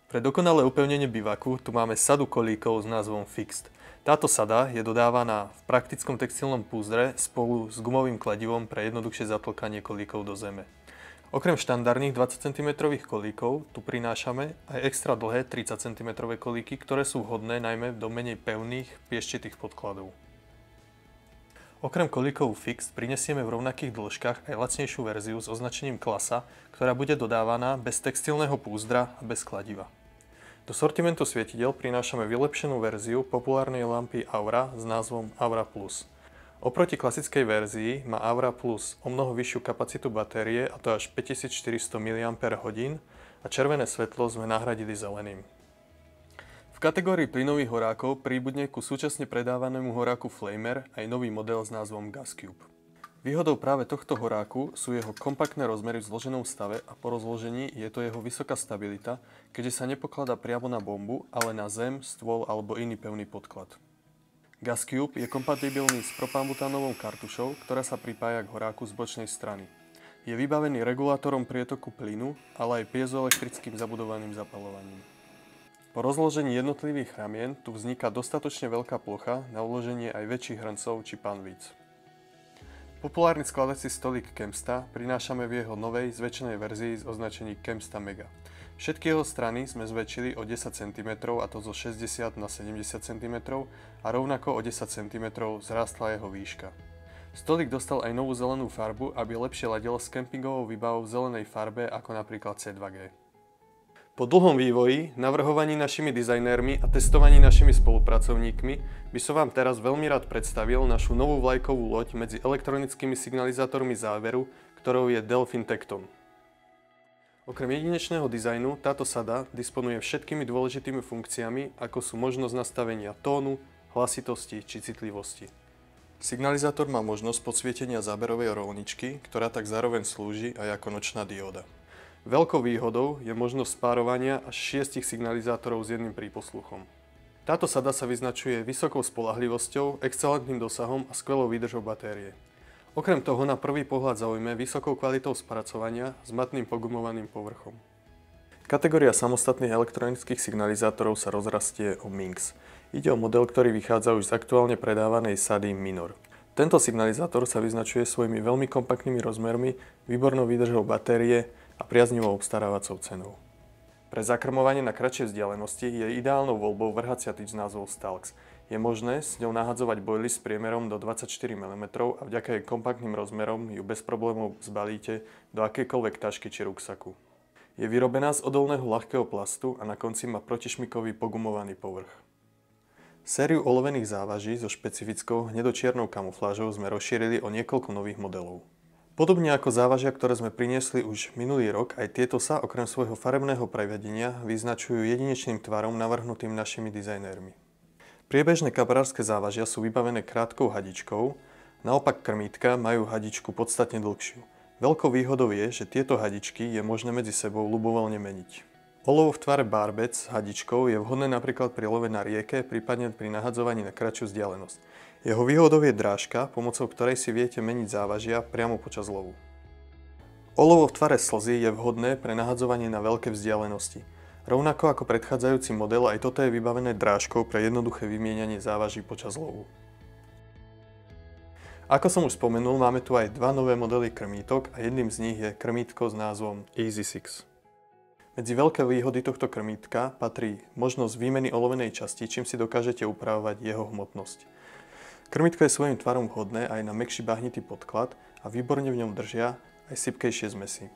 Pre dokonalé upevnenie bivaku tu máme sadu kolíkov s názvom Fixed. Táto sada je dodávaná v praktickom textilnom púzdre spolu s gumovým kladivom pre jednoduchšie zatlkanie kolíkov do zeme. Okrem štandardných 20 cm kolíkov tu prinášame aj extra dlhé 30 cm kolíky, ktoré sú vhodné najmä do menej pevných pieščitých podkladov. Okrem kolíkov Fixed prinesieme v rovnakých dĺžkach aj lacnejšiu verziu s označením Klasa, ktorá bude dodávaná bez textilného púzdra a bez kladiva. Do sortimentu svietidel prinášame vylepšenú verziu populárnej lampy Aura s názvom Aura Plus. Oproti klasickej verzii má Aura Plus o mnoho vyššiu kapacitu batérie, a to až 5400 mAh, a červené svetlo sme nahradili zeleným. V kategórii plynových horákov príbudne ku súčasne predávanému horáku Flamer aj nový model s názvom Gascube. Výhodou práve tohto horáku sú jeho kompaktné rozmery v zloženom stave a po rozložení je to jeho vysoká stabilita, keďže sa nepokladá priamo na bombu, ale na zem, stôl alebo iný pevný podklad. Gascube je kompatibilný s propambutánovou kartušou, ktorá sa pripája k horáku z bočnej strany. Je vybavený regulátorom prietoku plynu, ale aj piezoelektrickým zabudovaným zapaľovaním. Po rozložení jednotlivých ramien tu vzniká dostatočne veľká plocha na uloženie aj väčších hrncov či panvíc. Populárny skladací stolík Kemsta prinášame v jeho novej zväčšenej verzii s označením Kemsta Mega. Všetky jeho strany sme zväčšili o 10 cm, a to zo 60 na 70 cm, a rovnako o 10 cm zrástla jeho výška. Stolík dostal aj novú zelenú farbu, aby lepšie ladil s kempingovou výbavou v zelenej farbe ako napríklad C2G. Po dlhom vývoji, navrhovaní našimi dizajnérmi a testovaní našimi spolupracovníkmi by som vám teraz veľmi rád predstavil našu novú vlajkovú loď medzi elektronickými signalizátormi záveru, ktorou je Delfin Tecton. Okrem jedinečného dizajnu, táto sada disponuje všetkými dôležitými funkciami, ako sú možnosť nastavenia tónu, hlasitosti či citlivosti. Signalizátor má možnosť podsvietenia záberovej rolničky, ktorá tak zároveň slúži aj ako nočná dióda. Veľkou výhodou je možnosť spárovania až 6 signalizátorov s jedným príposluchom. Táto sada sa vyznačuje vysokou spoľahlivosťou, excelentným dosahom a skvelou výdržou batérie. Okrem toho na prvý pohľad zaujme vysokou kvalitou spracovania s matným pogumovaným povrchom. Kategória samostatných elektronických signalizátorov sa rozrastie o Minx. Ide o model, ktorý vychádza už z aktuálne predávanej sady Minor. Tento signalizátor sa vyznačuje svojimi veľmi kompaktnými rozmermi, výbornou výdržou batérie a priaznivou obstarávacou cenou. Pre zakrmovanie na kratšie vzdialenosti je ideálnou voľbou vrhacia tyč s názvom Stalx. Je možné s ňou nahadzovať bojly s priemerom do 24 mm a vďaka jej kompaktným rozmerom ju bez problémov zbalíte do akejkoľvek tašky či ruksaku. Je vyrobená z odolného ľahkého plastu a na konci má protišmikový pogumovaný povrch. Sériu olovených závaží so špecifickou hnedočiernou kamuflážou sme rozšírili o niekoľko nových modelov. Podobne ako závažia, ktoré sme priniesli už minulý rok, aj tieto sa okrem svojho farebného prevedenia vyznačujú jedinečným tvarom navrhnutým našimi dizajnérmi. Priebežné kabrárske závažia sú vybavené krátkou hadičkou, naopak krmítka majú hadičku podstatne dlhšiu. Veľkou výhodou je, že tieto hadičky je možné medzi sebou ľubovoľne meniť. Olovo v tvare barbec s hadičkou je vhodné napríklad pri love na rieke, prípadne pri nahadzovaní na kratšiu vzdialenosť. Jeho výhodou je drážka, pomocou ktorej si viete meniť závažia priamo počas lovu. Olovo v tvare slzy je vhodné pre nahadzovanie na veľké vzdialenosti. Rovnako ako predchádzajúci model, aj toto je vybavené drážkou pre jednoduché vymienianie závaží počas lovu. Ako som už spomenul, máme tu aj dva nové modely krmítok a jedným z nich je krmítko s názvom Easy 6. Medzi veľké výhody tohto krmítka patrí možnosť výmeny olovenej časti, čím si dokážete upravovať jeho hmotnosť. Krmítko je svojím tvarom vhodné aj na mäkší bahnitý podklad a výborne v ňom držia aj sypkejšie zmesy.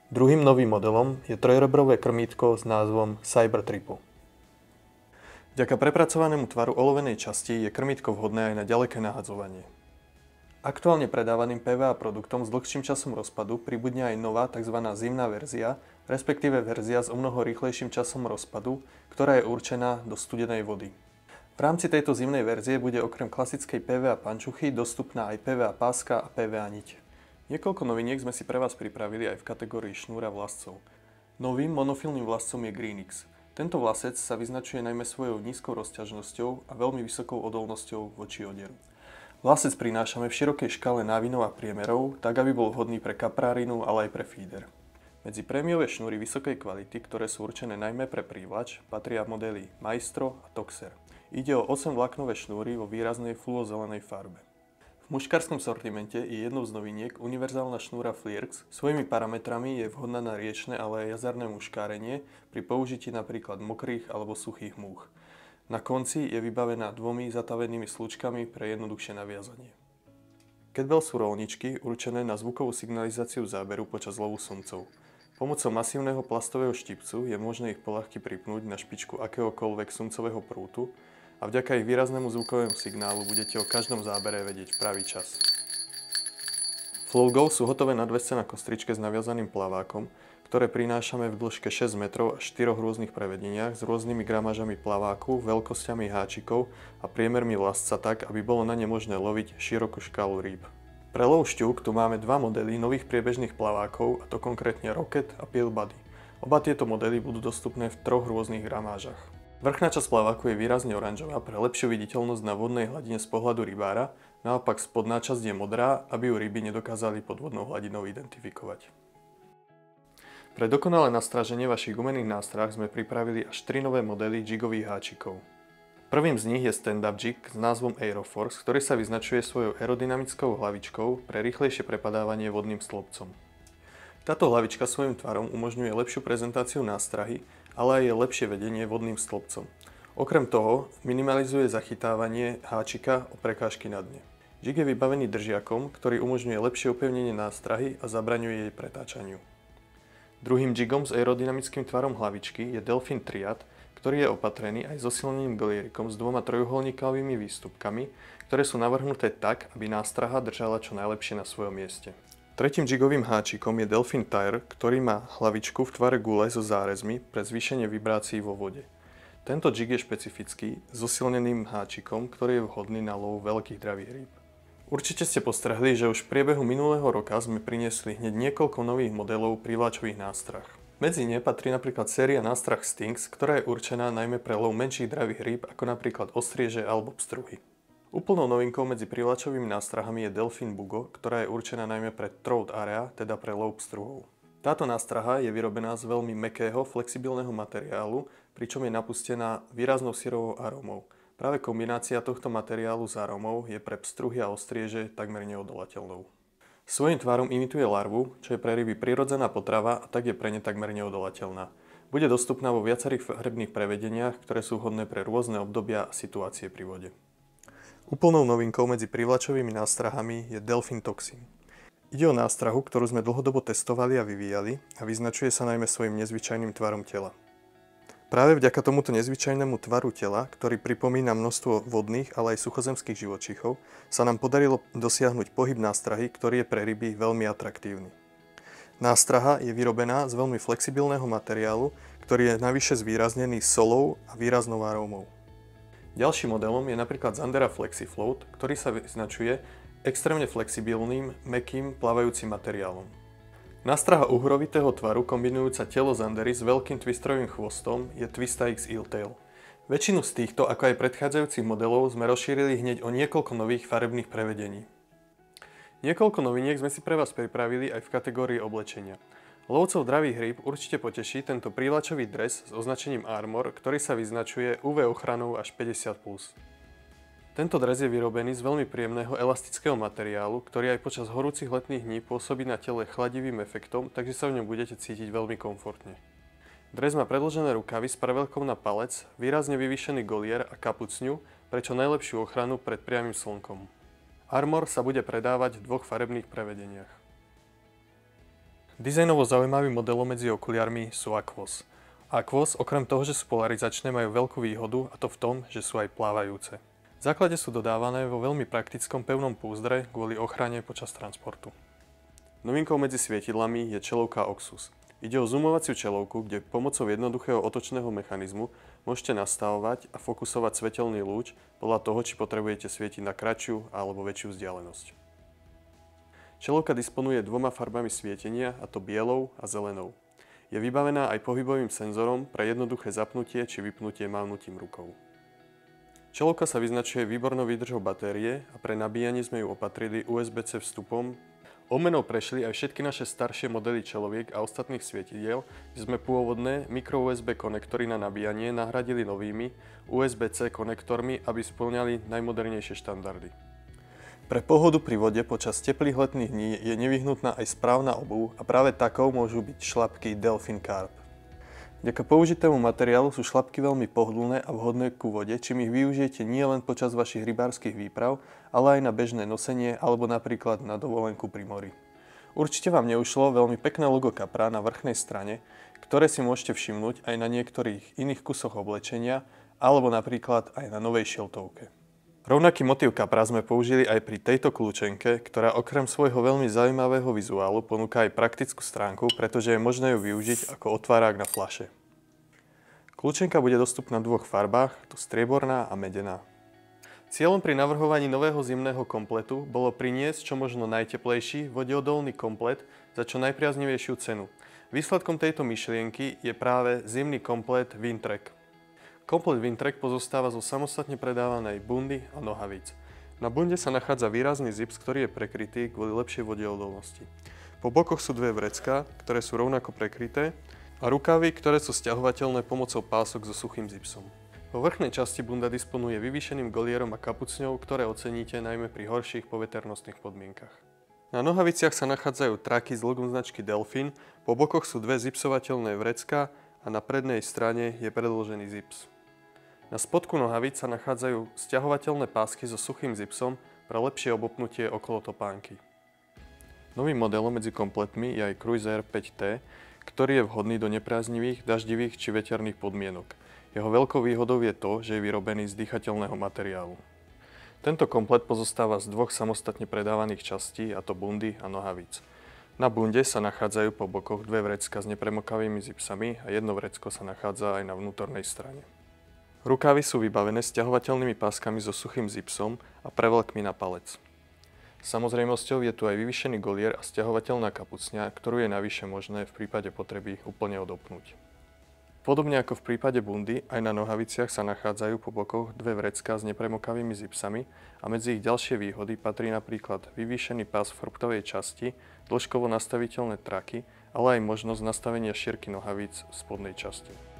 Druhým novým modelom je trojrebrové krmítko s názvom Cyber Triple. Vďaka prepracovanému tvaru olovenej časti je krmítko vhodné aj na ďaleké nahadzovanie. Aktuálne predávaným PVA produktom s dlhším časom rozpadu pribudne aj nová tzv. Zimná verzia, respektíve verzia s omnoho rýchlejším časom rozpadu, ktorá je určená do studenej vody. V rámci tejto zimnej verzie bude okrem klasickej PVA pančuchy dostupná aj PVA páska a PVA niť. Niekoľko noviniek sme si pre vás pripravili aj v kategórii šnúra vlascov. Novým monofilným vlascom je Greenix. Tento vlasec sa vyznačuje najmä svojou nízkou rozťažnosťou a veľmi vysokou odolnosťou voči odieru. Vlasec prinášame v širokej škále návinov a priemerov, tak aby bol vhodný pre kaprárinu, ale aj pre feeder. Medzi prémiové šnúry vysokej kvality, ktoré sú určené najmä pre prívlač, patria modely Maestro a Toxer. Ide o 8-vláknové šnúry vo výraznej fluozelenej farbe. V muškárskom sortimente je jednou z noviniek univerzálna šnúra Flirx. Svojimi parametrami je vhodná na riečne, ale aj jazerné muškárenie pri použití napríklad mokrých alebo suchých múch. Na konci je vybavená dvomi zatavenými slučkami pre jednoduchšie naviazanie. Kettlebell sú rolničky určené na zvukovú signalizáciu záberu počas lovu sumcov. Pomocou masívneho plastového štipcu je možné ich poľahky pripnúť na špičku akéhokoľvek sumcového prútu, a vďaka ich výraznému zvukovému signálu budete o každom zábere vedieť v pravý čas. Flowgo sú hotové nadväzce na kostričke s naviazaným plavákom, ktoré prinášame v dĺžke 6 metrov a 4 rôznych prevedeniach s rôznymi gramážami plaváku, veľkosťami háčikov a priemermi vlasca tak, aby bolo na ne možné loviť širokú škálu rýb. Pre lov šťúk tu máme dva modely nových priebežných plavákov, a to konkrétne Rocket a Peel Buddy. Oba tieto modely budú dostupné v 3 rôznych gramážach. Vrchná časť plaváku je výrazne oranžová pre lepšiu viditeľnosť na vodnej hladine z pohľadu rybára, naopak spodná časť je modrá, aby ju ryby nedokázali pod vodnou hladinou identifikovať. Pre dokonalé nastraženie vašich gumených nástrah sme pripravili až 3 nové modely jigových háčikov. Prvým z nich je stand-up jig s názvom Aeroforce, ktorý sa vyznačuje svojou aerodynamickou hlavičkou pre rýchlejšie prepadávanie vodným stĺpcom. Táto hlavička svojím tvarom umožňuje lepšiu prezentáciu nástrahy, ale aj lepšie vedenie vodným stĺpcom. Okrem toho minimalizuje zachytávanie háčika o prekážky na dne. Jig je vybavený držiakom, ktorý umožňuje lepšie upevnenie nástrahy a zabraňuje jej pretáčaniu. Druhým jigom s aerodynamickým tvarom hlavičky je Delfin Triad, ktorý je opatrený aj zosilneným golierikom s dvoma trojuholníkovými výstupkami, ktoré sú navrhnuté tak, aby nástraha držala čo najlepšie na svojom mieste. Tretím jigovým háčikom je Delfin Tire, ktorý má hlavičku v tvare gule so zárezmi pre zvýšenie vibrácií vo vode. Tento jig je špecifický, s zosilneným háčikom, ktorý je vhodný na lov veľkých dravých rýb. Určite ste postrehli, že už v priebehu minulého roka sme priniesli hneď niekoľko nových modelov privláčových nástrah. Medzi ne patrí napríklad séria nástrah Stings, ktorá je určená najmä pre lov menších dravých rýb, ako napríklad ostrieže alebo pstruhy. Úplnou novinkou medzi privláčovými nástrahami je Delfin Bugo, ktorá je určená najmä pre Trout Area, teda pre lov pstruhov. Táto nástraha je vyrobená z veľmi mäkkého, flexibilného materiálu, pričom je napustená výraznou syrovou arómou. Práve kombinácia tohto materiálu s arómou je pre pstruhy a ostrieže takmer neodolateľnou. Svojím tvarom imituje larvu, čo je pre ryby prirodzená potrava a tak je pre ne takmer neodolateľná. Bude dostupná vo viacerých farebných prevedeniach, ktoré sú vhodné pre rôzne obdobia a situácie pri vode. Úplnou novinkou medzi privlačovými nástrahami je Delfin Toxin. Ide o nástrahu, ktorú sme dlhodobo testovali a vyvíjali a vyznačuje sa najmä svojim nezvyčajným tvarom tela. Práve vďaka tomuto nezvyčajnému tvaru tela, ktorý pripomína množstvo vodných, ale aj suchozemských živočíchov, sa nám podarilo dosiahnuť pohyb nástrahy, ktorý je pre ryby veľmi atraktívny. Nástraha je vyrobená z veľmi flexibilného materiálu, ktorý je navyše zvýraznený solou a výraznou arómou. Ďalším modelom je napríklad Zandera FlexiFloat, ktorý sa vyznačuje extrémne flexibilným, mäkkým, plávajúcim materiálom. Nástraha uhrovitého tvaru kombinujúca telo Zandery s veľkým twistrovým chvostom je Twista X Eeltail. Väčšinu z týchto, ako aj predchádzajúcich modelov, sme rozšírili hneď o niekoľko nových farebných prevedení. Niekoľko noviniek sme si pre vás pripravili aj v kategórii oblečenia. Lovcov dravých rýb určite poteší tento prívlačový dres s označením Armor, ktorý sa vyznačuje UV ochranou až 50+. Tento dres je vyrobený z veľmi príjemného elastického materiálu, ktorý aj počas horúcich letných dní pôsobí na tele chladivým efektom, takže sa v ňom budete cítiť veľmi komfortne. Dres má predĺžené rukavy s preveľkou na palec, výrazne vyvýšený golier a kapucňu pre čo najlepšiu ochranu pred priamym slnkom. Armor sa bude predávať v dvoch farebných prevedeniach. Dizajnovo zaujímavým modelom medzi okuliarmi sú Aquos. Aquos, okrem toho, že sú polarizačné, majú veľkú výhodu, a to v tom, že sú aj plávajúce. V základe sú dodávané vo veľmi praktickom pevnom púzdre kvôli ochrane počas transportu. Novinkou medzi svietidlami je čelovka Oxus. Ide o zoomovaciu čelovku, kde pomocou jednoduchého otočného mechanizmu môžete nastavovať a fokusovať svetelný lúč podľa toho, či potrebujete svietiť na kratšiu alebo väčšiu vzdialenosť. Čelovka disponuje dvoma farbami svietenia, a to bielou a zelenou. Je vybavená aj pohybovým senzorom pre jednoduché zapnutie či vypnutie mávnutím rukou. Čelovka sa vyznačuje výbornou výdržou batérie a pre nabíjanie sme ju opatrili USB-C vstupom. Obmenou prešli aj všetky naše staršie modely čeloviek a ostatných svietidiel, kde sme pôvodné micro-USB konektory na nabíjanie nahradili novými USB-C konektormi, aby spĺňali najmodernejšie štandardy. Pre pohodu pri vode počas teplých letných dní je nevyhnutná aj správna obuv a práve takou môžu byť šlapky Delfin Carp. Vďaka použitému materiálu sú šlapky veľmi pohodlné a vhodné ku vode, čím ich využijete nielen počas vašich rybárskych výprav, ale aj na bežné nosenie alebo napríklad na dovolenku pri mori. Určite vám neušlo veľmi pekné logo kapra na vrchnej strane, ktoré si môžete všimnúť aj na niektorých iných kusoch oblečenia alebo napríklad aj na novej šiltovke. Rovnaký motív kapra sme použili aj pri tejto kľúčenke, ktorá okrem svojho veľmi zaujímavého vizuálu ponúka aj praktickú stránku, pretože je možné ju využiť ako otvárák na fľaše. Kľúčenka bude dostupná v dvoch farbách, to strieborná a medená. Cieľom pri navrhovaní nového zimného kompletu bolo priniesť čo možno najteplejší, vodeodolný komplet za čo najpriaznivejšiu cenu. Výsledkom tejto myšlienky je práve zimný komplet Wintrek. Komplet Wintrek pozostáva zo samostatne predávanej bundy a nohavíc. Na bunde sa nachádza výrazný zips, ktorý je prekrytý kvôli lepšej vodeodolnosti. Po bokoch sú dve vrecká, ktoré sú rovnako prekryté, a rukavy, ktoré sú sťahovateľné pomocou pások so suchým zipsom. Vo vrchnej časti bunda disponuje vyvýšeným golierom a kapucňou, ktoré oceníte najmä pri horších poveternostných podmienkach. Na nohaviciach sa nachádzajú traky s logom značky Delfin, po bokoch sú dve zipsovateľné vrecká a na prednej strane je predĺžený zips. Na spodku nohavíc sa nachádzajú sťahovateľné pásky so suchým zipsom pre lepšie obopnutie okolo topánky. Novým modelom medzi kompletmi je aj Cruiser 5T, ktorý je vhodný do nepriaznivých, daždivých či veterných podmienok. Jeho veľkou výhodou je to, že je vyrobený z dýchateľného materiálu. Tento komplet pozostáva z dvoch samostatne predávaných častí, a to bundy a nohavíc. Na bunde sa nachádzajú po bokoch dve vrecká s nepremokavými zipsami a jedno vrecko sa nachádza aj na vnútornej strane. Rukávy sú vybavené sťahovateľnými páskami so suchým zipsom a prevlekmi na palec. Samozrejmosťou je tu aj vyvýšený golier a sťahovateľná kapucňa, ktorú je navyše možné v prípade potreby úplne odopnúť. Podobne ako v prípade bundy, aj na nohaviciach sa nachádzajú po bokoch dve vrecká s nepremokavými zipsami a medzi ich ďalšie výhody patrí napríklad vyvýšený pás v chrbtovej časti, dĺžkovo nastaviteľné traky, ale aj možnosť nastavenia šírky nohavíc v spodnej časti.